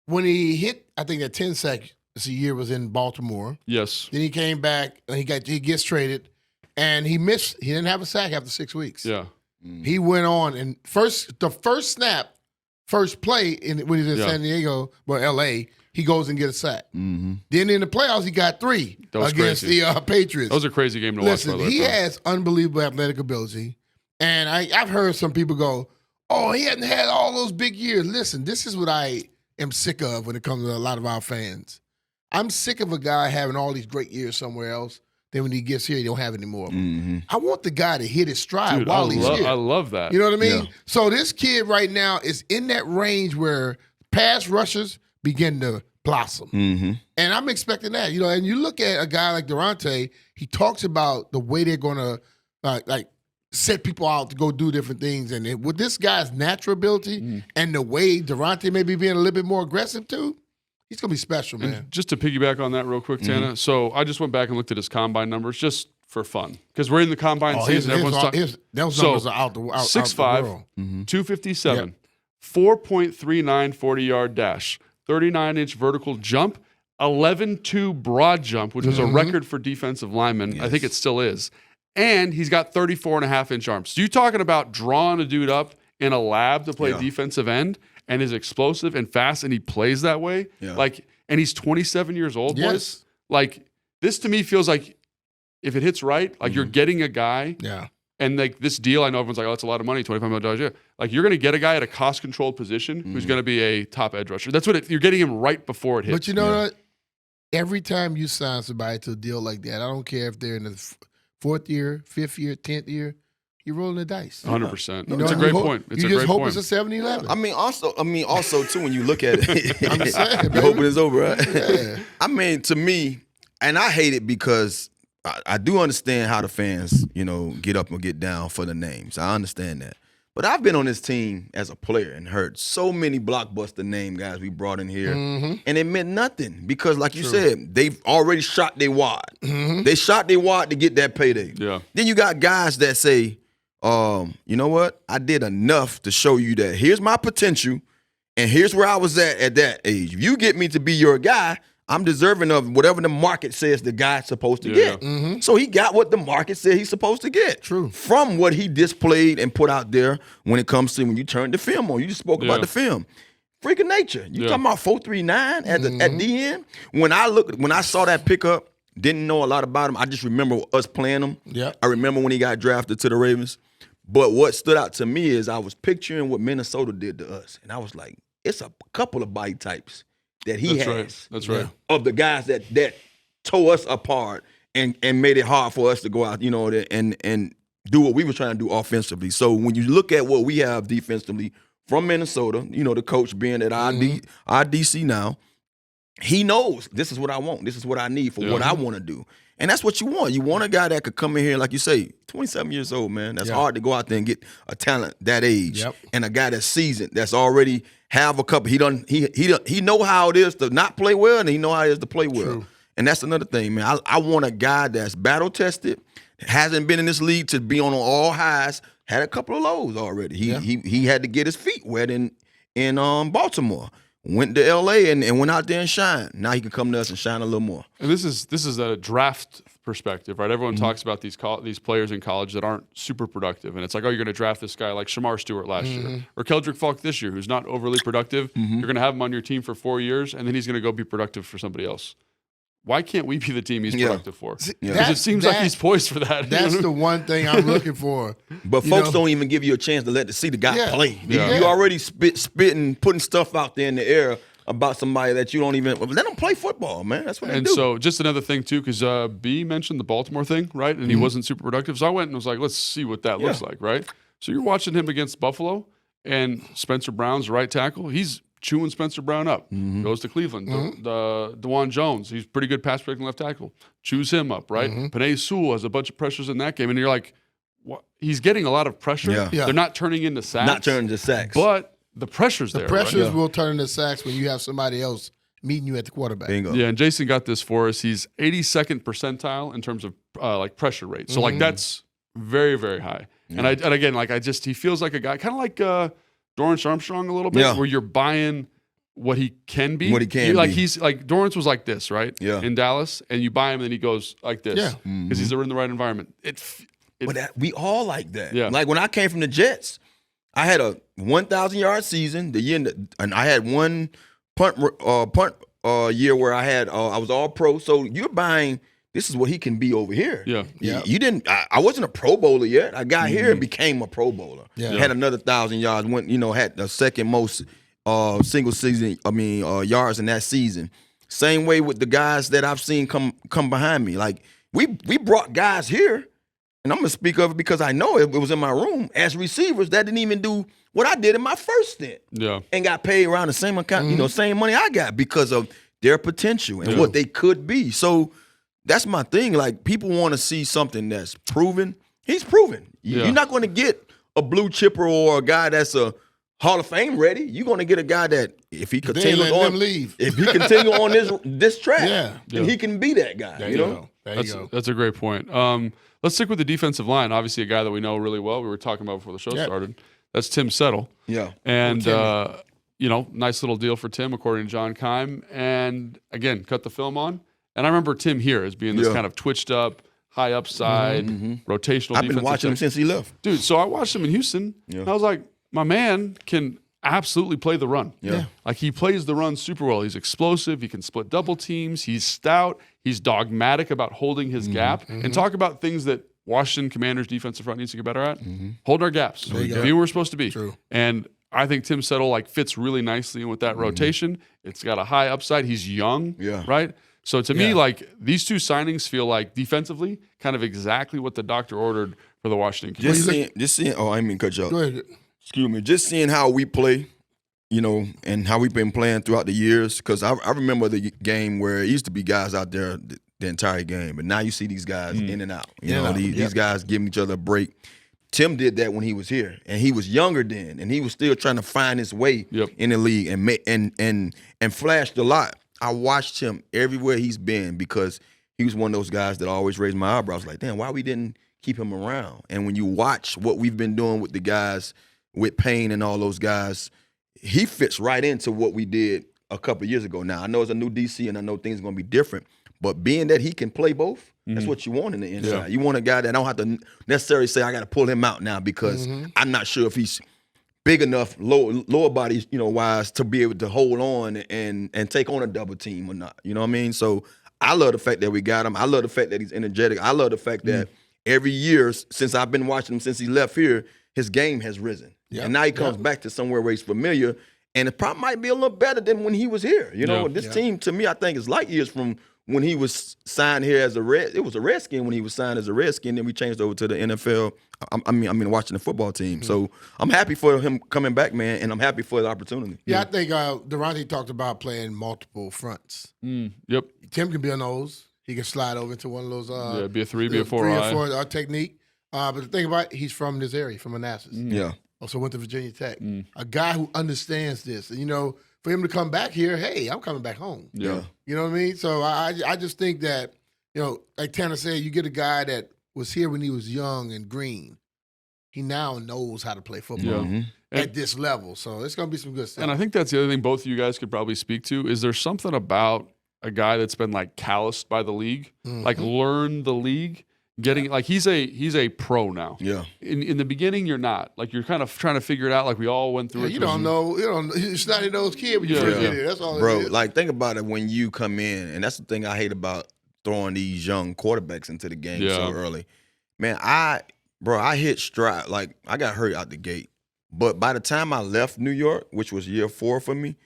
S2: When he hit, I think that 10 sacks a year was in Baltimore.
S1: Yes.
S2: Then he came back and he gets traded, and he missed. He didn't have a sack after 6 weeks.
S1: Yeah.
S2: He went on and the first snap, first play when he was in San Diego, LA, he goes and gets a sack. Then in the playoffs, he got 3 against the Patriots.
S1: That was a crazy game to watch.
S2: Listen, he has unbelievable athletic ability, and I've heard some people go, "Oh, he hasn't had all those big years." Listen, this is what I am sick of when it comes to a lot of our fans. I'm sick of a guy having all these great years somewhere else. Then when he gets here, he don't have any more of them. I want the guy to hit his stride while he's here.
S1: I love that.
S2: You know what I mean? Yeah. So this kid right now is in that range where pass rushers begin to blossom. And I'm expecting that. And you look at a guy like Durante, he talks about the way they're going to set people out to go do different things. And with this guy's natural ability and the way Durante may be being a little bit more aggressive too, he's going to be special, man.
S1: And just to piggyback on that real quick, Tana, so I just went back and looked at his combine numbers just for fun. Because we're in the combine season. Everyone's talking.
S2: Those numbers are out the world.
S1: 6'5", 257, 4.39 40-yard dash, 39-inch vertical jump, 11.2 broad jump, which was a record for defensive linemen. Yes. I think it still is. And he's got 34.5-inch arms. So you're talking about drawing a dude up in a lab to play defensive end, and is explosive and fast, and he plays that way. Yeah. And he's 27 years old, boys. Like, this to me feels like, if it hits right, like you're getting a guy. Yeah. And like this deal, I know everyone's like, "Oh, that's a lot of money, $25 million a year." Like, you're going to get a guy at a cost-controlled position who's going to be a top edge rusher. That's what you're getting him right before it hits.
S2: But you know what? Every time you sign somebody to a deal like that, I don't care if they're in the 4th year, 5th year, 10th year. You're rolling the dice.
S1: 100%. It's a great point.
S2: It's a great point. It's a 70-11.
S3: I mean, also too, when you look at it, I'm saying, you're hoping it's over, right? Yeah. I mean, to me, and I hate it because I do understand how the fans, get up and get down for the names. I understand that. But I've been on this team as a player and heard so many blockbuster name guys we brought in here, and it meant nothing because, like you said, they've already shot their wad. They shot their wad to get that payday. Yeah. Then you got guys that say, you know what? I did enough to show you that here's my potential, and here's where I was at that age. If you get me to be your guy, I'm deserving of whatever the market says the guy's supposed to get. So he got what the market said he's supposed to get. True. From what he displayed and put out there when it comes to when you turn the film on. You just spoke about the film. Freak of nature. You talking about 4.39 at the end? When I saw that pickup, didn't know a lot about him. I just remember us playing him. Yeah. I remember when he got drafted to the Ravens. But what stood out to me is I was picturing what Minnesota did to us. And I was like, it's a couple of body types that he has.
S1: That's right.
S3: Of the guys that tore us apart and made it hard for us to go out, and do what we were trying to do offensively. So when you look at what we have defensively from Minnesota, the coach being at our DC now, he knows this is what I want. This is what I need for what I want to do. And that's what you want. You want a guy that could come in here, like you say, 27 years old, man. That's hard to go out there and get a talent that age. Yep. And a guy that's seasoned, that's already have a couple. He know how it is to not play well, and he know how it is to play well. True. And that's another thing, man. I want a guy that's battle tested, hasn't been in this league to be on all highs, had a couple of lows already. He had to get his feet wet in Baltimore. Went to LA and went out there and shined. Now he can come to us and shine a little more.
S1: And this is a draft perspective, right? Everyone talks about these players in college that aren't super productive, and it's like, oh, you're going to draft this guy like Shamar Stewart last year, or Keldrick Falk this year, who's not overly productive. You're going to have him on your team for 4 years, and then he's going to go be productive for somebody else. Why can't we be the team he's productive for? Because it seems like he's poised for that.
S2: That's the one thing I'm looking for.
S3: But folks don't even give you a chance to see the guy play. Yeah. You already spitting, putting stuff out there in the air about somebody that you don't even let them play football, man. That's what they do.
S1: And so just another thing too, because B mentioned the Baltimore thing, right? And he wasn't super productive. So I went and was like, let's see what that looks like, right? So you're watching him against Buffalo, and Spencer Brown's right tackle. He's chewing Spencer Brown up. Goes to Cleveland. DeJuan Jones, he's pretty good pass protecting left tackle. Chews him up, right? Penei Sewell has a bunch of pressures in that game, and you're like, what? He's getting a lot of pressure. Yeah. They're not turning into sacks.
S3: Not turning into sacks.
S1: But the pressure's there.
S2: The pressures will turn into sacks when you have somebody else meeting you at the quarterback.
S3: Bingo.
S1: Yeah, and Jason got this for us. He's 82nd percentile in terms of like pressure rate. So like that's very, very high. And again, like he feels like a guy, kind of like Dorrance Armstrong a little bit, where you're buying what he can be.
S3: What he can be.
S1: He's like Dorrance was like this, right? Yeah. In Dallas, and you buy him, and then he goes like this. Yeah. Because he's in the right environment.
S3: But we all like that.
S1: Yeah.
S3: Like when I came from the Jets, I had a 1,000-yard season. And I had one punt year where I was all pro. So you're buying. This is what he can be over here.
S1: Yeah.
S3: You didn't. I wasn't a Pro Bowler yet. I got here and became a Pro Bowler. Yeah. Had another 1,000 yards. Had the second most single season. Yards in that season. Same way with the guys that I've seen come behind me. Like we brought guys here, and I'm gonna speak of it because I know it was in my room as receivers that didn't even do what I did in my first stint.
S1: Yeah. And
S3: got paid around the same account, same money I got because of their potential and what they could be. So. That's my thing. Like, people want to see something that's proven. He's proven. You're not going to get a blue chipper or a guy that's a Hall of Fame ready. You're going to get a guy that if he continues on this track, then he can be that guy.
S2: There you go.
S1: That's a great point. Let's stick with the defensive line. Obviously, a guy that we know really well. We were talking about before the show started. That's Tim Settle.
S3: Yeah.
S1: And nice little deal for Tim, according to John Keim. And again, cut the film on. And I remember Tim here as being this kind of twitched up, high upside, rotational.
S3: I've been watching him since he left.
S1: Dude, so I watched him in Houston, and I was like, my man can absolutely play the run. Yeah. Like, he plays the run super well. He's explosive. He can split double teams. He's stout. He's dogmatic about holding his gap. And talk about things that Washington Commanders defensive front needs to get better at. Hold our gaps. Be where we're supposed to be.
S2: True.
S1: And I think Tim Settle fits really nicely in with that rotation. It's got a high upside. He's young, right? So to me, these two signings feel like defensively kind of exactly what the doctor ordered for the Washington Commanders.
S3: Just seeing. Oh, I didn't mean to cut you off.
S2: Go ahead.
S3: Excuse me. Just seeing how we play, and how we've been playing throughout the years. Because I remember the game where it used to be guys out there the entire game, but now you see these guys in and out. These guys giving each other a break. Tim did that when he was here, and he was younger then, and he was still trying to find his way in the league and flashed a lot. I watched him everywhere he's been because he was one of those guys that always raised my eyebrows like, damn, why we didn't keep him around? And when you watch what we've been doing with the guys, with Payne and all those guys, he fits right into what we did a couple of years ago. Now, I know it's a new DC and I know things are going to be different, but being that he can play both, that's what you want in the inside. Yeah. You want a guy that don't have to necessarily say, I got to pull him out now because I'm not sure if he's big enough, lower body, wise, to be able to hold on and take on a double team or not. You know what I mean? So I love the fact that we got him. I love the fact that he's energetic. I love the fact that every year since I've been watching him since he left here, his game has risen. Yep. And now he comes back to somewhere where he's familiar, and it probably might be a little better than when he was here. This team, to me, I think is light years from when he was signed here as it was a Redskin when he was signed as a Redskin. Then we changed over to the NFL. I mean, watching the football team. So I'm happy for him coming back, man, and I'm happy for the opportunity.
S2: Yeah, I think Durante talked about playing multiple fronts.
S1: Yep.
S2: Tim can be on those. He can slide over into one of those.
S1: Be a 3, be a 4
S2: technique. But the thing about it, he's from this area, from Manassas.
S3: Yeah.
S2: Also went to Virginia Tech. A guy who understands this. And, for him to come back here, hey, I'm coming back home.
S1: Yeah.
S2: You know what I mean? So I just think that, like Tanner said, you get a guy that was here when he was young and green. He now knows how to play football at this level. So it's going to be some good stuff.
S1: And I think that's the other thing both of you guys could probably speak to is there something about a guy that's been like calloused by the league, like learn the league. Getting like he's a pro now.
S3: Yeah.
S1: In the beginning, you're not. Like you're kind of trying to figure it out. Like we all went through it.
S2: You don't know. You're snotty-nosed kid when you first get here. That's all.
S3: Bro,
S2: it is.
S3: like think about it when you come in, and that's the thing I hate about throwing these young quarterbacks into the game so early. Man, I hit stride. Like I got hurt out the gate, but by the time I left New York, which was year 4 for me,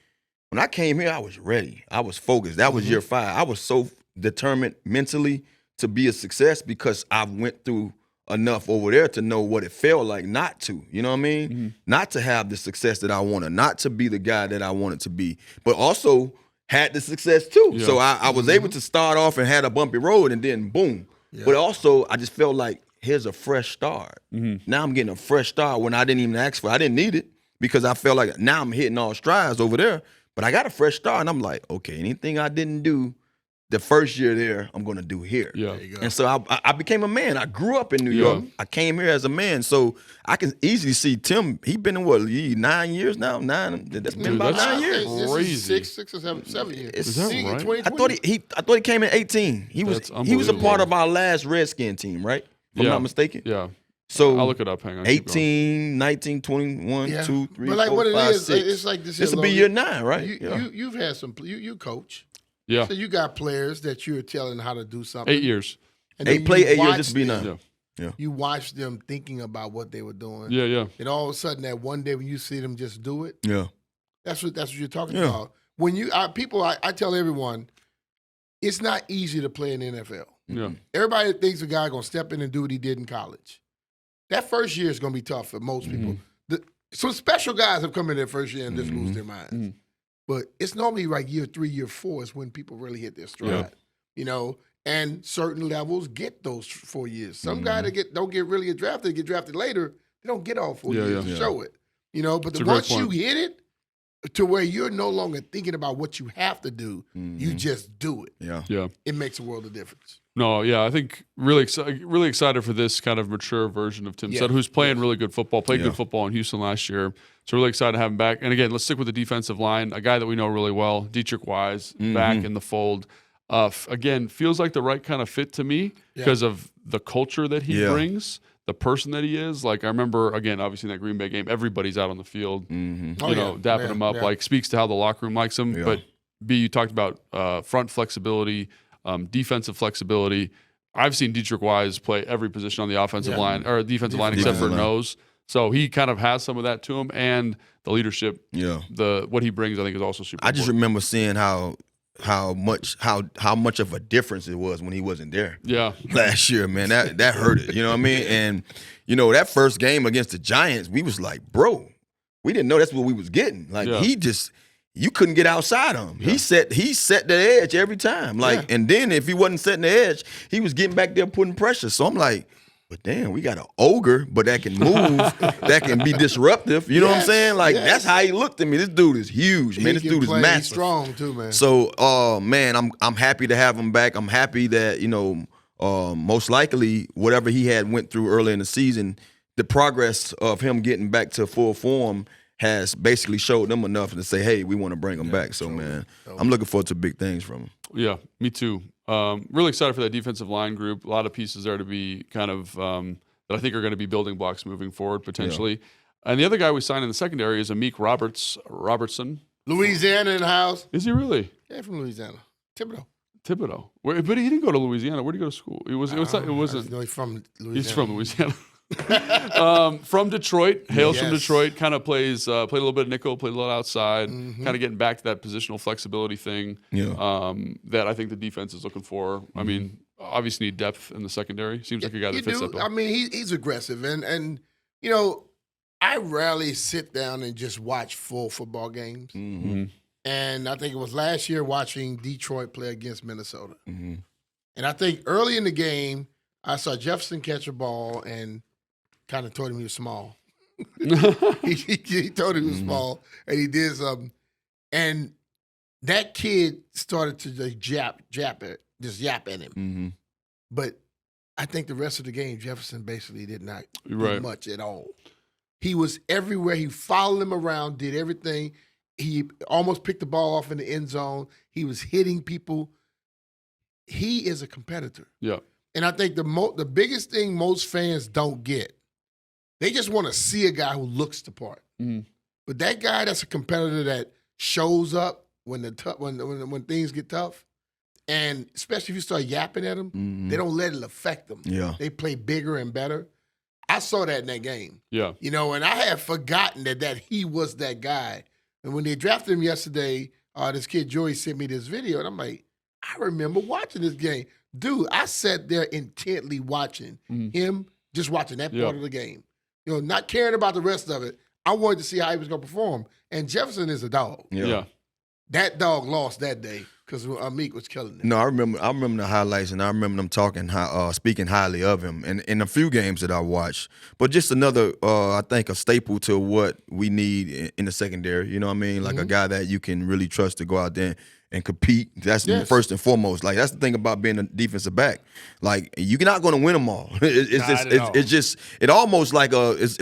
S3: when I came here, I was ready. I was focused. That was year 5. I was so determined mentally to be a success because I went through enough over there to know what it felt like not to, you know what I mean? Not to have the success that I wanted, not to be the guy that I wanted to be, but also had the success too. Yeah. So I was able to start off and had a bumpy road and then boom. Yeah. But also I just felt like here's a fresh start. Now I'm getting a fresh start when I didn't even ask for it. I didn't need it because I felt like now I'm hitting all strides over there, but I got a fresh start and I'm like, okay, anything I didn't do the first year there, I'm going to do here.
S1: Yeah.
S3: And so I became a man. I grew up in New York. I came here as a man. So I can easily see Tim, he been in what, 9 years now? That's been about 9 years.
S1: Crazy.
S2: Six or 7 years.
S1: Is that right?
S3: I thought he came in 18. He was a part of our last Redskin team, right? If I'm not mistaken.
S1: Yeah.
S3: So
S1: I'll look it up. Hang on. 18,
S3: 19, 21, 2, 3,
S2: but like 4,
S3: what it
S2: 5,
S3: is,
S2: 6. It's like this.
S3: This will be year 9, right?
S2: You've had some. You coach.
S1: Yeah.
S2: So you got players that you're telling how to do something.
S1: 8 years.
S3: And 8 years, just be 9.
S1: Yeah.
S2: You watch them thinking about what they were doing.
S1: Yeah.
S2: And all of a sudden, that one day when you see them just do it.
S3: Yeah.
S2: That's what you're talking about. When I tell everyone, it's not easy to play in the NFL.
S1: Yeah.
S2: Everybody thinks a guy gonna step in and do what he did in college. That first year is gonna be tough for most people. Some special guys have come in their first year and just lose their minds. But it's normally like year 3, year 4 is when people really hit their stride. And certain levels get those 4 years. Some guys that don't get really drafted, they get drafted later, they don't get all 4 years to show it. But once you hit it to where you're no longer thinking about what you have to do, you just do it.
S1: Yeah.
S2: It makes a world of difference.
S1: No, I think really excited for this kind of mature version of Tim Sutton, who's playing really good football, played good football in Houston last year. So really excited to have him back. And again, let's stick with the defensive line, a guy that we know really well, Dietrich Wise, back in the fold. Again, feels like the right kind of fit to me because of the culture that he brings, the person that he is. Like I remember, again, obviously in that Green Bay game, everybody's out on the field, dapping him up, like speaks to how the locker room likes him. But B, you talked about front flexibility, defensive flexibility. I've seen Dietrich Wise play every position on the offensive line or defensive line except for nose. So he kind of has some of that to him, and the leadership, what he brings, I think, is also super.
S3: I just remember seeing how much of a difference it was when he wasn't there. Last year, man, that hurt it. You know what I mean? And that first game against the Giants, we was like, bro, we didn't know that's what we was getting. Like you couldn't get outside of him. He set the edge every time. And then if he wasn't setting the edge, he was getting back there putting pressure. So I'm like, but damn, we got an ogre, but that can move, that can be disruptive. You know what I'm saying? Like that's how he looked at me. This dude is huge, man. This dude is massive.
S2: He's strong too, man.
S3: So, man, I'm happy to have him back. I'm happy that most likely whatever he had went through early in the season, the progress of him getting back to full form has basically showed them enough to say, hey, we want to bring him back. So, man, I'm looking forward to big things from him.
S1: Yeah, me too. Really excited for that defensive line group. A lot of pieces there to be kind of that I think are going to be building blocks moving forward potentially. And the other guy we signed in the secondary is Amik Robertson.
S2: Louisiana in the house.
S1: Is he really?
S2: Yeah, from Louisiana. Thibodeau.
S1: But he didn't go to Louisiana. Where did he go to school? It wasn't.
S2: No, he's from Louisiana.
S1: He's from Louisiana. From Detroit, hails from Detroit, kind of played a little bit of nickel, played a little outside, kind of getting back to that positional flexibility thing that I think the defense is looking for. I mean, obviously need depth in the secondary. Seems like a guy that fits that bill.
S2: I mean, he's aggressive. And I rarely sit down and just watch full football games. Mm-hmm. And I think it was last year watching Detroit play against Minnesota. Mm-hmm. And I think early in the game, I saw Jefferson catch a ball and kind of told him he was small. he told him he was small, and he did something. And that kid started to just yap at him. Mm-hmm. But I think the rest of the game, Jefferson basically did not do much at all. He was everywhere. He followed him around, did everything. He almost picked the ball off in the end zone. He was hitting people. He is a competitor.
S1: Yeah.
S2: And I think the biggest thing most fans don't get, they just want to see a guy who looks the part. Mm-hmm. But that guy that's a competitor that shows up when things get tough, and especially if you start yapping at them, they don't let it affect them.
S3: Yeah.
S2: They play bigger and better. I saw that in that game.
S1: Yeah.
S2: And I had forgotten that he was that guy. And when they drafted him yesterday, this kid Joey sent me this video, and I'm like, I remember watching this game. Dude, I sat there intently watching him, just watching that part of the game. Not caring about the rest of it. I wanted to see how he was going to perform. And Jefferson is a dog.
S1: Yeah.
S2: That dog lost that day because Meek was killing him.
S3: No, I remember the highlights, and I remember them speaking highly of him in a few games that I watched. But just another, I think, a staple to what we need in the secondary. You know what I mean? Like a guy that you can really trust to go out there and compete. That's first and foremost. Like, that's the thing about being a defensive back. Like, you're not going to win them all. It's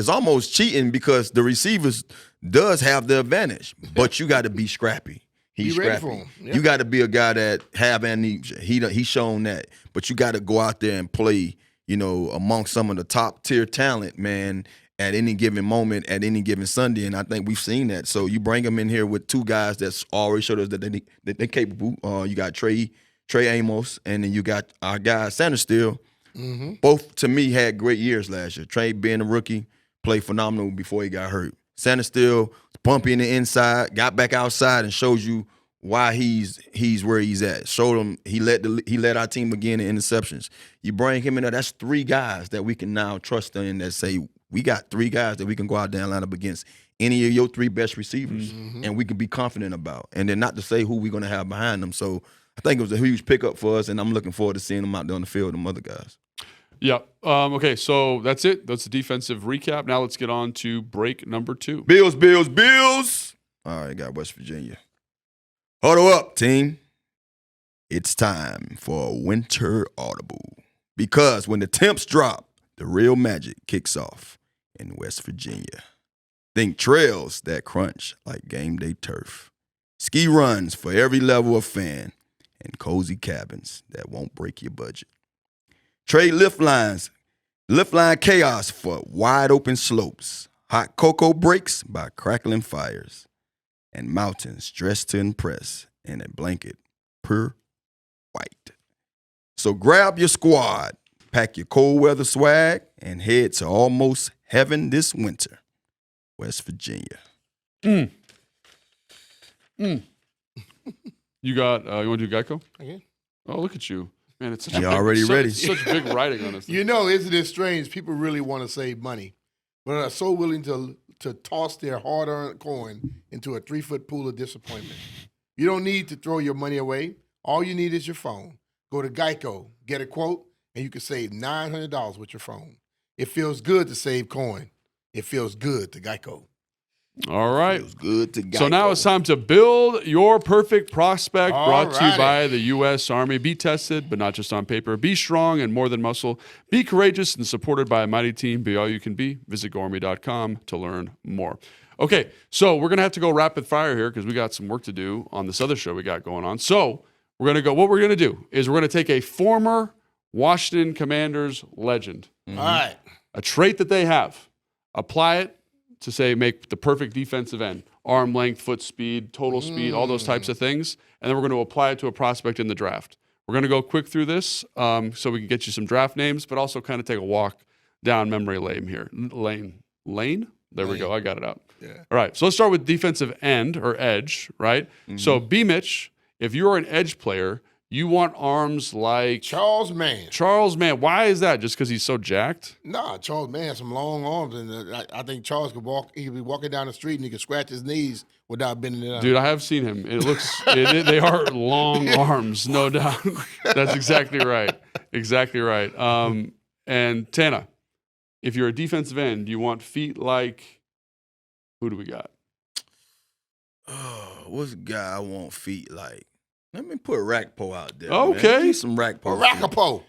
S3: almost cheating because the receivers does have the advantage, but you got to be scrappy. He's scrappy. Yeah. You got to be a guy that have amnesia. He's shown that, but you got to go out there and play. Amongst some of the top tier talent, man. At any given moment, at any given Sunday, and I think we've seen that. So you bring them in here with two guys that's already showed us that they're capable. You got Trey Amos, and then you got our guy Sanders Steele. Mm-hmm. Both, to me, had great years last year. Trey, being a rookie, played phenomenal before he got hurt. Sanders Steele, bumpy in the inside, got back outside and shows you why he's where he's at. Showed him he led our team again in interceptions. You bring him in there, that's three guys that we can now trust in that say, we got three guys that we can go out there and line up against any of your three best receivers, and we can be confident about. And then not to say who we're going to have behind them. So I think it was a huge pickup for us, and I'm looking forward to seeing them out there on the field with them other guys.
S1: Yeah. Okay, so that's it. That's the defensive recap. Now let's get on to break number 2.
S3: Bills. All right, got West Virginia. Huddle up, team. It's time for a winter audible. Because when the temps drop, the real magic kicks off in West Virginia. Think trails that crunch like game day turf. Ski runs for every level of fan. And cozy cabins that won't break your budget. Trade lift line chaos for wide open slopes. Hot cocoa breaks by crackling fires. And mountains dressed to impress in a blanket pure white. So grab your squad, pack your cold weather swag, and head to almost heaven this winter. West Virginia.
S1: You got, you want to do Geico?
S2: Okay.
S1: Oh, look at you. Man, it's such such big writing on this.
S2: Isn't it strange? People really want to save money, but are so willing to toss their hard-earned coin into a 3-foot pool of disappointment. You don't need to throw your money away. All you need is your phone. Go to Geico, get a quote, and you can save $900 with your phone. It feels good to save coin. It feels good to Geico.
S1: All right.
S3: Feels good to Geico.
S1: So now it's time to build your perfect prospect, brought to you by the U.S. Army. Be tested, but not just on paper. Be strong and more than muscle. Be courageous and supported by a mighty team. Be all you can be. Visit GoArmy.com to learn more. Okay, so we're going to have to go rapid fire here because we got some work to do on this other show we got going on. So we're going to go. What we're going to do is we're going to take a former Washington Commanders legend.
S2: All right.
S1: A trait that they have. Apply it to say make the perfect defensive end. Arm length, foot speed, total speed, all those types of things. And then we're going to apply it to a prospect in the draft. We're going to go quick through this so we can get you some draft names, but also kind of take a walk down memory lane here. Lane? There we go. I got it out.
S2: Yeah.
S1: All right. So let's start with defensive end or edge, right? So B. Mitch, if you're an edge player, you want arms like
S2: Charles Mann.
S1: Why is that? Just because he's so jacked?
S2: Nah, Charles Mann has some long arms, and I think Charles could walk. He could be walking down the street and he could scratch his knees without bending it out.
S1: Dude, I have seen him. It looks they are long arms, no doubt. That's exactly right. Exactly right. And Tana, if you're a defensive end, you want feet like who do we got?
S3: Oh, what's the guy I want feet like? Let me put Rakpo out there.
S1: Okay.
S3: Man. Some Rakpo.
S2: Rakapo.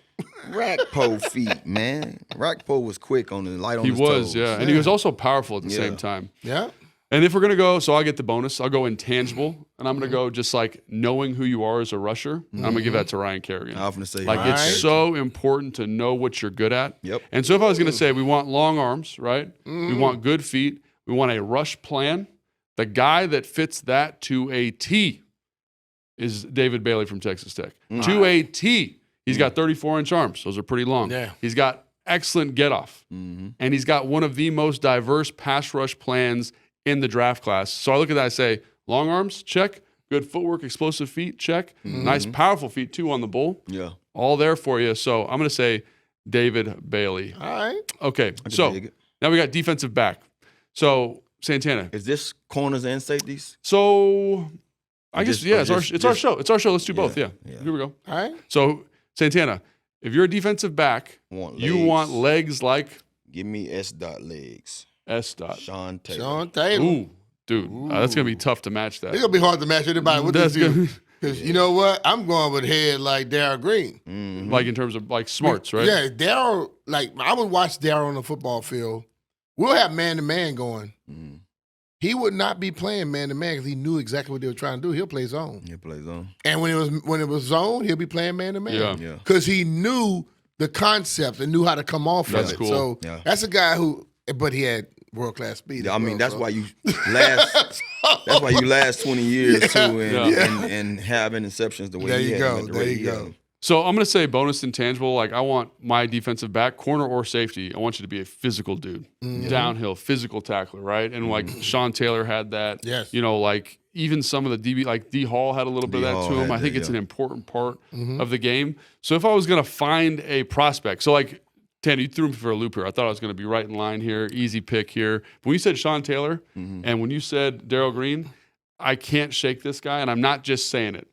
S3: Rakpo feet, man. Rakpo was quick on the light on his toes.
S1: He was, yeah. And he was also powerful at the same time.
S2: Yeah.
S1: And if we're going to go, so I'll get the bonus. I'll go intangible. And I'm going to go just like knowing who you are as a rusher. I'm going to give that to Ryan Kerrigan.
S3: I often say
S1: like it's so important to know what you're good at.
S3: Yep.
S1: And so if I was going to say we want long arms, right? We want good feet. We want a rush plan. The guy that fits that to a T is David Bailey from Texas Tech. To a T. He's got 34-inch arms. Those are pretty long.
S2: Yeah.
S1: He's got excellent get-off. And he's got one of the most diverse pass rush plans in the draft class. So I look at that and say, long arms, check. Good footwork, explosive feet, check. Nice, powerful feet, too, on the bull.
S3: Yeah.
S1: All there for you. So I'm going to say David Bailey.
S2: All right.
S1: Okay, so now we got defensive back. So Santana.
S3: Is this corners and safeties?
S1: So I guess, yeah, it's our show. It's our show. Let's do both. Yeah. Here we go.
S2: All right.
S1: So, Santana, if you're a defensive back, you want legs like?
S3: Give me S. legs.
S1: S.
S3: Sean Taylor.
S2: Sean Taylor.
S1: Ooh, dude. That's going to be tough to match that.
S2: It's going to be hard to match anybody with this view. Because you know what? I'm going with head like Darryl Green.
S1: Like in terms of like smarts, right?
S2: Yeah, Darryl, like I would watch Darryl on the football field. We'll have man-to-man going. He would not be playing man-to-man because he knew exactly what they were trying to do. He'll play zone.
S3: He'll play zone.
S2: And when it was zone, he'll be playing man-to-man.
S3: Yeah.
S2: Because he knew the concept and knew how to come off of it.
S1: Cool.
S2: So that's a guy who, but he had world-class speed.
S3: I mean, that's why you last. That's why you last 20 years too, and have interceptions the way he had.
S2: There you go.
S1: So I'm going to say bonus intangible. Like I want my defensive back, corner or safety. I want you to be a physical dude, downhill, physical tackler, right? And like Sean Taylor had that.
S2: Yes.
S1: You know, like even some of the DB, like D Hall had a little bit of that to him. I think it's an important part of the game. So if I was going to find a prospect, so like Tanner, you threw me for a loop here. I thought I was going to be right in line here, easy pick here. But when you said Sean Taylor and when you said Darryl Green, I can't shake this guy, and I'm not just saying it.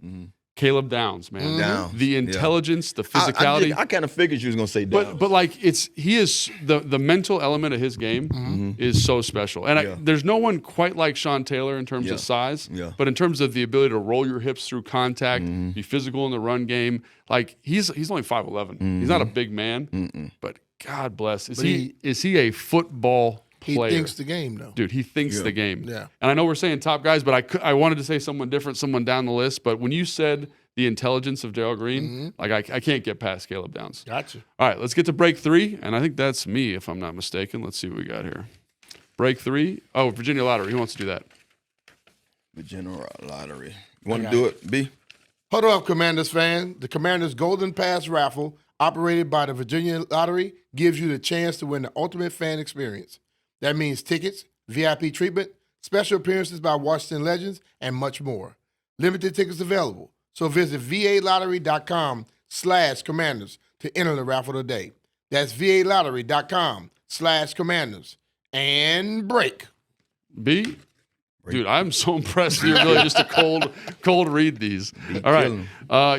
S1: Caleb Downs, man.
S3: Downs.
S1: The intelligence, the physicality.
S3: I kind of figured you was gonna say Downs.
S1: But like he is the mental element of his game is so special. And there's no one quite like Sean Taylor in terms of size.
S3: Yeah.
S1: But in terms of the ability to roll your hips through contact, be physical in the run game, like he's only 5'11". He's not a big man, but God bless. Is he a football player?
S2: He thinks the game, though.
S1: Dude, he thinks the game.
S2: Yeah.
S1: And I know we're saying top guys, but I wanted to say someone different, someone down the list. But when you said the intelligence of Darryl Green, like I can't get past Caleb Downs.
S2: Gotcha.
S1: All right, let's get to break 3. And I think that's me, if I'm not mistaken. Let's see what we got here. Break 3. Oh, Virginia Lottery. Who wants to do that?
S3: Virginia Lottery. You want to do it, B?
S2: Hold up, Commanders fan. The Commanders Golden Pass raffle, operated by the Virginia Lottery, gives you the chance to win the ultimate fan experience. That means tickets, VIP treatment, special appearances by Washington legends, and much more. Limited tickets available. So visit valottery.com/commanders to enter the raffle today. That's valottery.com/commanders. And break.
S1: B? Dude, I'm so impressed you're really just a cold read these. All right.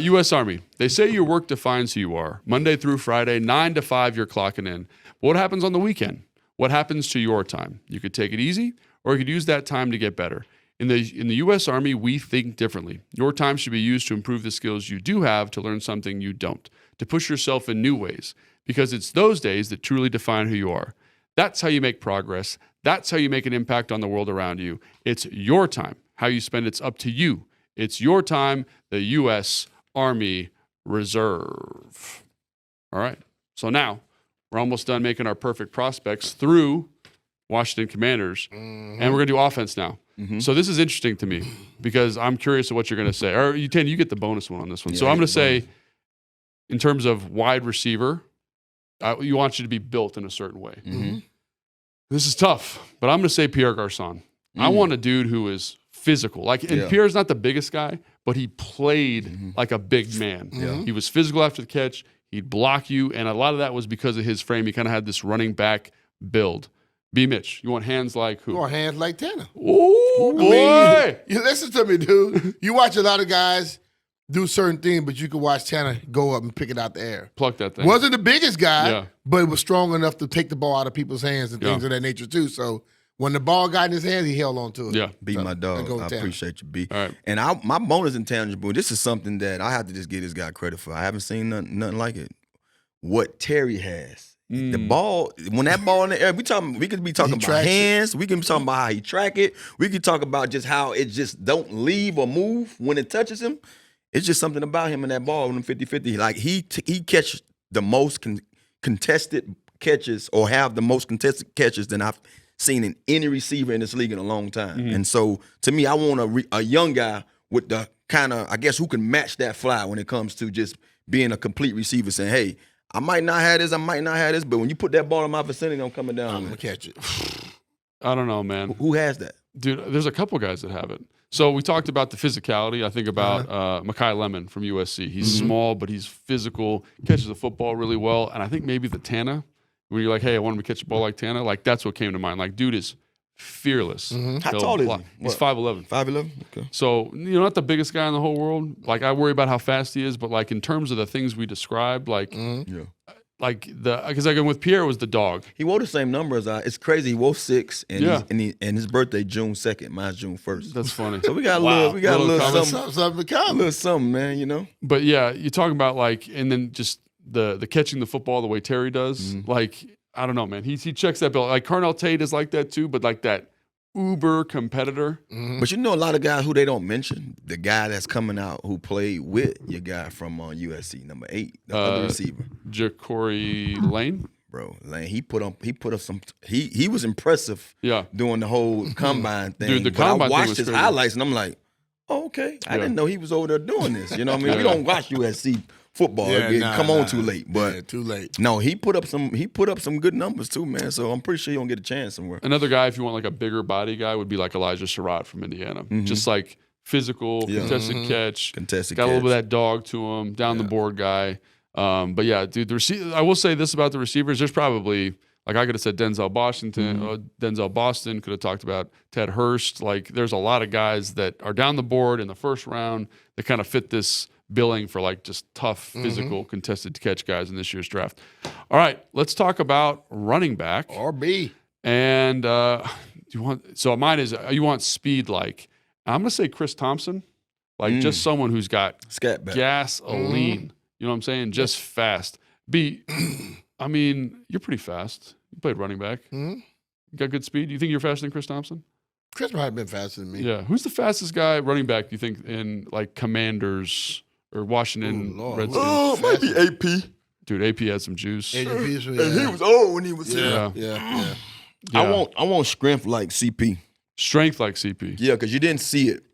S1: U.S. Army. They say your work defines who you are. Monday through Friday, 9 to 5, you're clocking in. But what happens on the weekend? What happens to your time? You could take it easy, or you could use that time to get better. In the U.S. Army, we think differently. Your time should be used to improve the skills you do have, to learn something you don't, to push yourself in new ways, because it's those days that truly define who you are. That's how you make progress. That's how you make an impact on the world around you. It's your time. How you spend it's up to you. It's your time, the U.S. Army Reserve. All right. So now we're almost done making our perfect prospects through Washington Commanders, and we're going to do offense now. So this is interesting to me because I'm curious of what you're going to say. Or you get the bonus one on this one. So I'm going to say, in terms of wide receiver, you want you to be built in a certain way. This is tough, but I'm going to say Pierre Garçon. I want a dude who is physical. Like, and Pierre's not the biggest guy, but he played like a big man. He was physical after the catch. He'd block you, and a lot of that was because of his frame. He kind of had this running back build. B. Mitch, you want hands like who?
S2: You want hands like Tanner.
S1: Oh, boy.
S2: You listen to me, dude. You watch a lot of guys do certain things, but you can watch Tanner go up and pick it out the air.
S1: Pluck that thing.
S2: Wasn't the biggest guy, but was strong enough to take the ball out of people's hands and things of that nature, too. So when the ball got in his hands, he held on to it.
S3: Yeah. B,
S2: so,
S3: my dog. I appreciate you, B.
S1: All right.
S3: And my bonus intangible, this is something that I have to just give this guy credit for. I haven't seen nothing like it. What Terry has. The ball, when that ball in the air, we could be talking about hands. We can be talking about how he track it. We could talk about just how it just don't leave or move when it touches him. It's just something about him and that ball in the 50-50. Like he catches the most contested catches or have the most contested catches than I've seen in any receiver in this league in a long time. And so to me, I want a young guy with the kind of, I guess, who can match that fly when it comes to just being a complete receiver, saying, hey, I might not have this, but when you put that ball in my vicinity, I'm coming down.
S2: I'm going to catch it.
S1: I don't know, man.
S3: Who has that?
S1: Dude, there's a couple guys that have it. So we talked about the physicality. I think about Mekhi Lemon from USC. He's small, but he's physical, catches the football really well. And I think maybe the Tana, when you're like, hey, I want him to catch the ball like Tana, like that's what came to mind. Like, dude is fearless.
S3: How tall is he?
S1: He's 5'11".
S3: 5'11"? Okay.
S1: So, you're not the biggest guy in the whole world. Like, I worry about how fast he is, but like in terms of the things we described, like, because like with Pierre was the dog.
S3: He wore the same number as I. It's crazy. He wore 6, and his birthday June 2nd. Mine's June 1st.
S1: That's funny.
S3: So we got a little something, man. You know.
S1: But yeah, you're talking about like, and then just the catching the football the way Terry does. Like, I don't know, man. He checks that bill. Like Carnell Tate is like that too, but like that uber competitor.
S3: But you know a lot of guys who they don't mention. The guy that's coming out who played with your guy from USC, number 8, the other receiver,
S1: Ja'Cory Lane.
S3: Bro, Lane, he put up some. He was impressive.
S1: Yeah,
S3: doing the whole combine thing.
S1: Dude, the combine
S3: I watched
S1: thing was
S3: his
S1: crazy.
S3: Highlights and I'm like, oh, okay. I didn't know he was over there doing this. You know what I mean? We don't watch USC football. Too late. But
S2: too late.
S3: No, he put up some good numbers too, man. So I'm pretty sure you're gonna get a chance somewhere.
S1: Another guy, if you want like a bigger body guy, would be like Elijah Surratt from Indiana. Just like physical, contested catch. Got a little bit of that dog to him, down the board guy. But yeah, dude, I will say this about the receivers. There's probably, like I could have said Denzel Boston, could have talked about Ted Hurst. Like there's a lot of guys that are down the board in the first round that kind of fit this billing for like just tough, physical, contested catch guys in this year's draft. All right, let's talk about running back.
S2: RB.
S1: And mine is, you want speed like, I'm going to say Chris Thompson. Like just someone who's got gasoline. You know what I'm saying? Just fast. B, I mean, you're pretty fast. You played running back. You got good speed. You think you're faster than Chris Thompson?
S2: Chris might have been faster than me.
S1: Yeah. Who's the fastest guy running back, do you think, in like Commanders or Washington Redskins?
S3: Oh, might be AP.
S1: Dude, AP had some juice.
S3: And he was old when he was here.
S2: Yeah.
S3: I want strength like CP.
S1: Strength like CP.
S3: Yeah, because you didn't see it.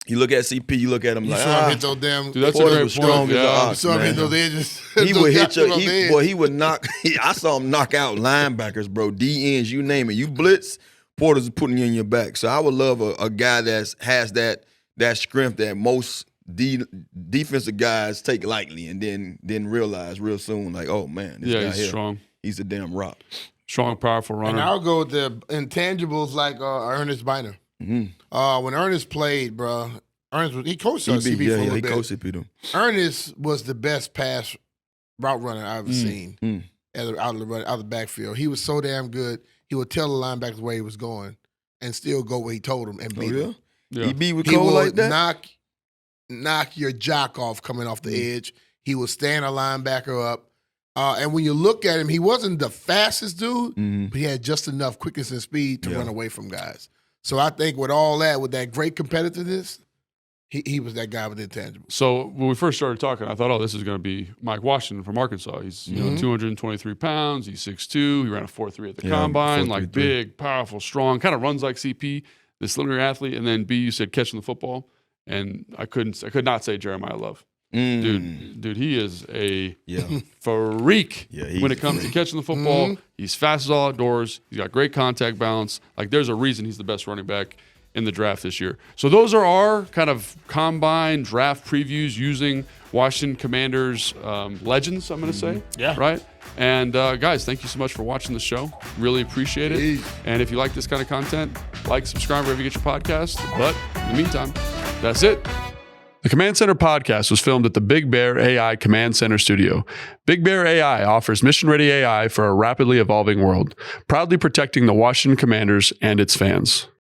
S3: You look at CP, you look at him
S2: you
S3: like,
S2: saw him hit those damn.
S1: Dude, that's a great point.
S2: You saw him hit those edges.
S3: He would hit you. He would knock. I saw him knock out linebackers, bro. D-ends, you name it. You blitz, Porter's putting you in your back. So I would love a guy that has that strength that most defensive guys take lightly and then realize real soon, like, oh man, this guy
S1: he's
S3: here,
S1: strong.
S3: He's a damn rock.
S1: Strong, powerful runner.
S2: And I'll go with the intangibles like Ernest Biner. When Ernest played, bro, he coached us. CP for a little bit.
S3: Coached CP.
S2: Ernest was the best pass route runner I've ever seen out of the backfield. He was so damn good. He would tell the linebackers where he was going and still go where he told him and beat him.
S1: Yeah.
S3: He beat with Cole like that?
S2: Knock your jock off coming off the edge. He would stand a linebacker up. And when you look at him, he wasn't the fastest dude, but he had just enough quickness and speed to run away from guys. So I think with all that, with that great competitiveness, he was that guy with intangibles.
S1: So when we first started talking, I thought, oh, this is going to be Mike Washington from Arkansas. He's 223 pounds. He's 6'2". He ran a 4.3 at the combine. Like big, powerful, strong, kind of runs like CP, this linear athlete. And then B, you said catching the football. And I could not say Jeremiah Love. Dude, he is a freak when it comes to catching the football. He's fast as all outdoors. He's got great contact balance. Like, there's a reason he's the best running back in the draft this year. So those are our kind of combine draft previews using Washington Commanders legends, I'm going to say.
S4: Yeah.
S1: Right? And guys, thank you so much for watching the show. Really appreciate it. And if you like this kind of content, like, subscribe wherever you get your podcast. But in the meantime, that's it. The Command Center podcast was filmed at the Big Bear AI Command Center studio. Big Bear AI offers mission-ready AI for a rapidly evolving world, proudly protecting the Washington Commanders and its fans.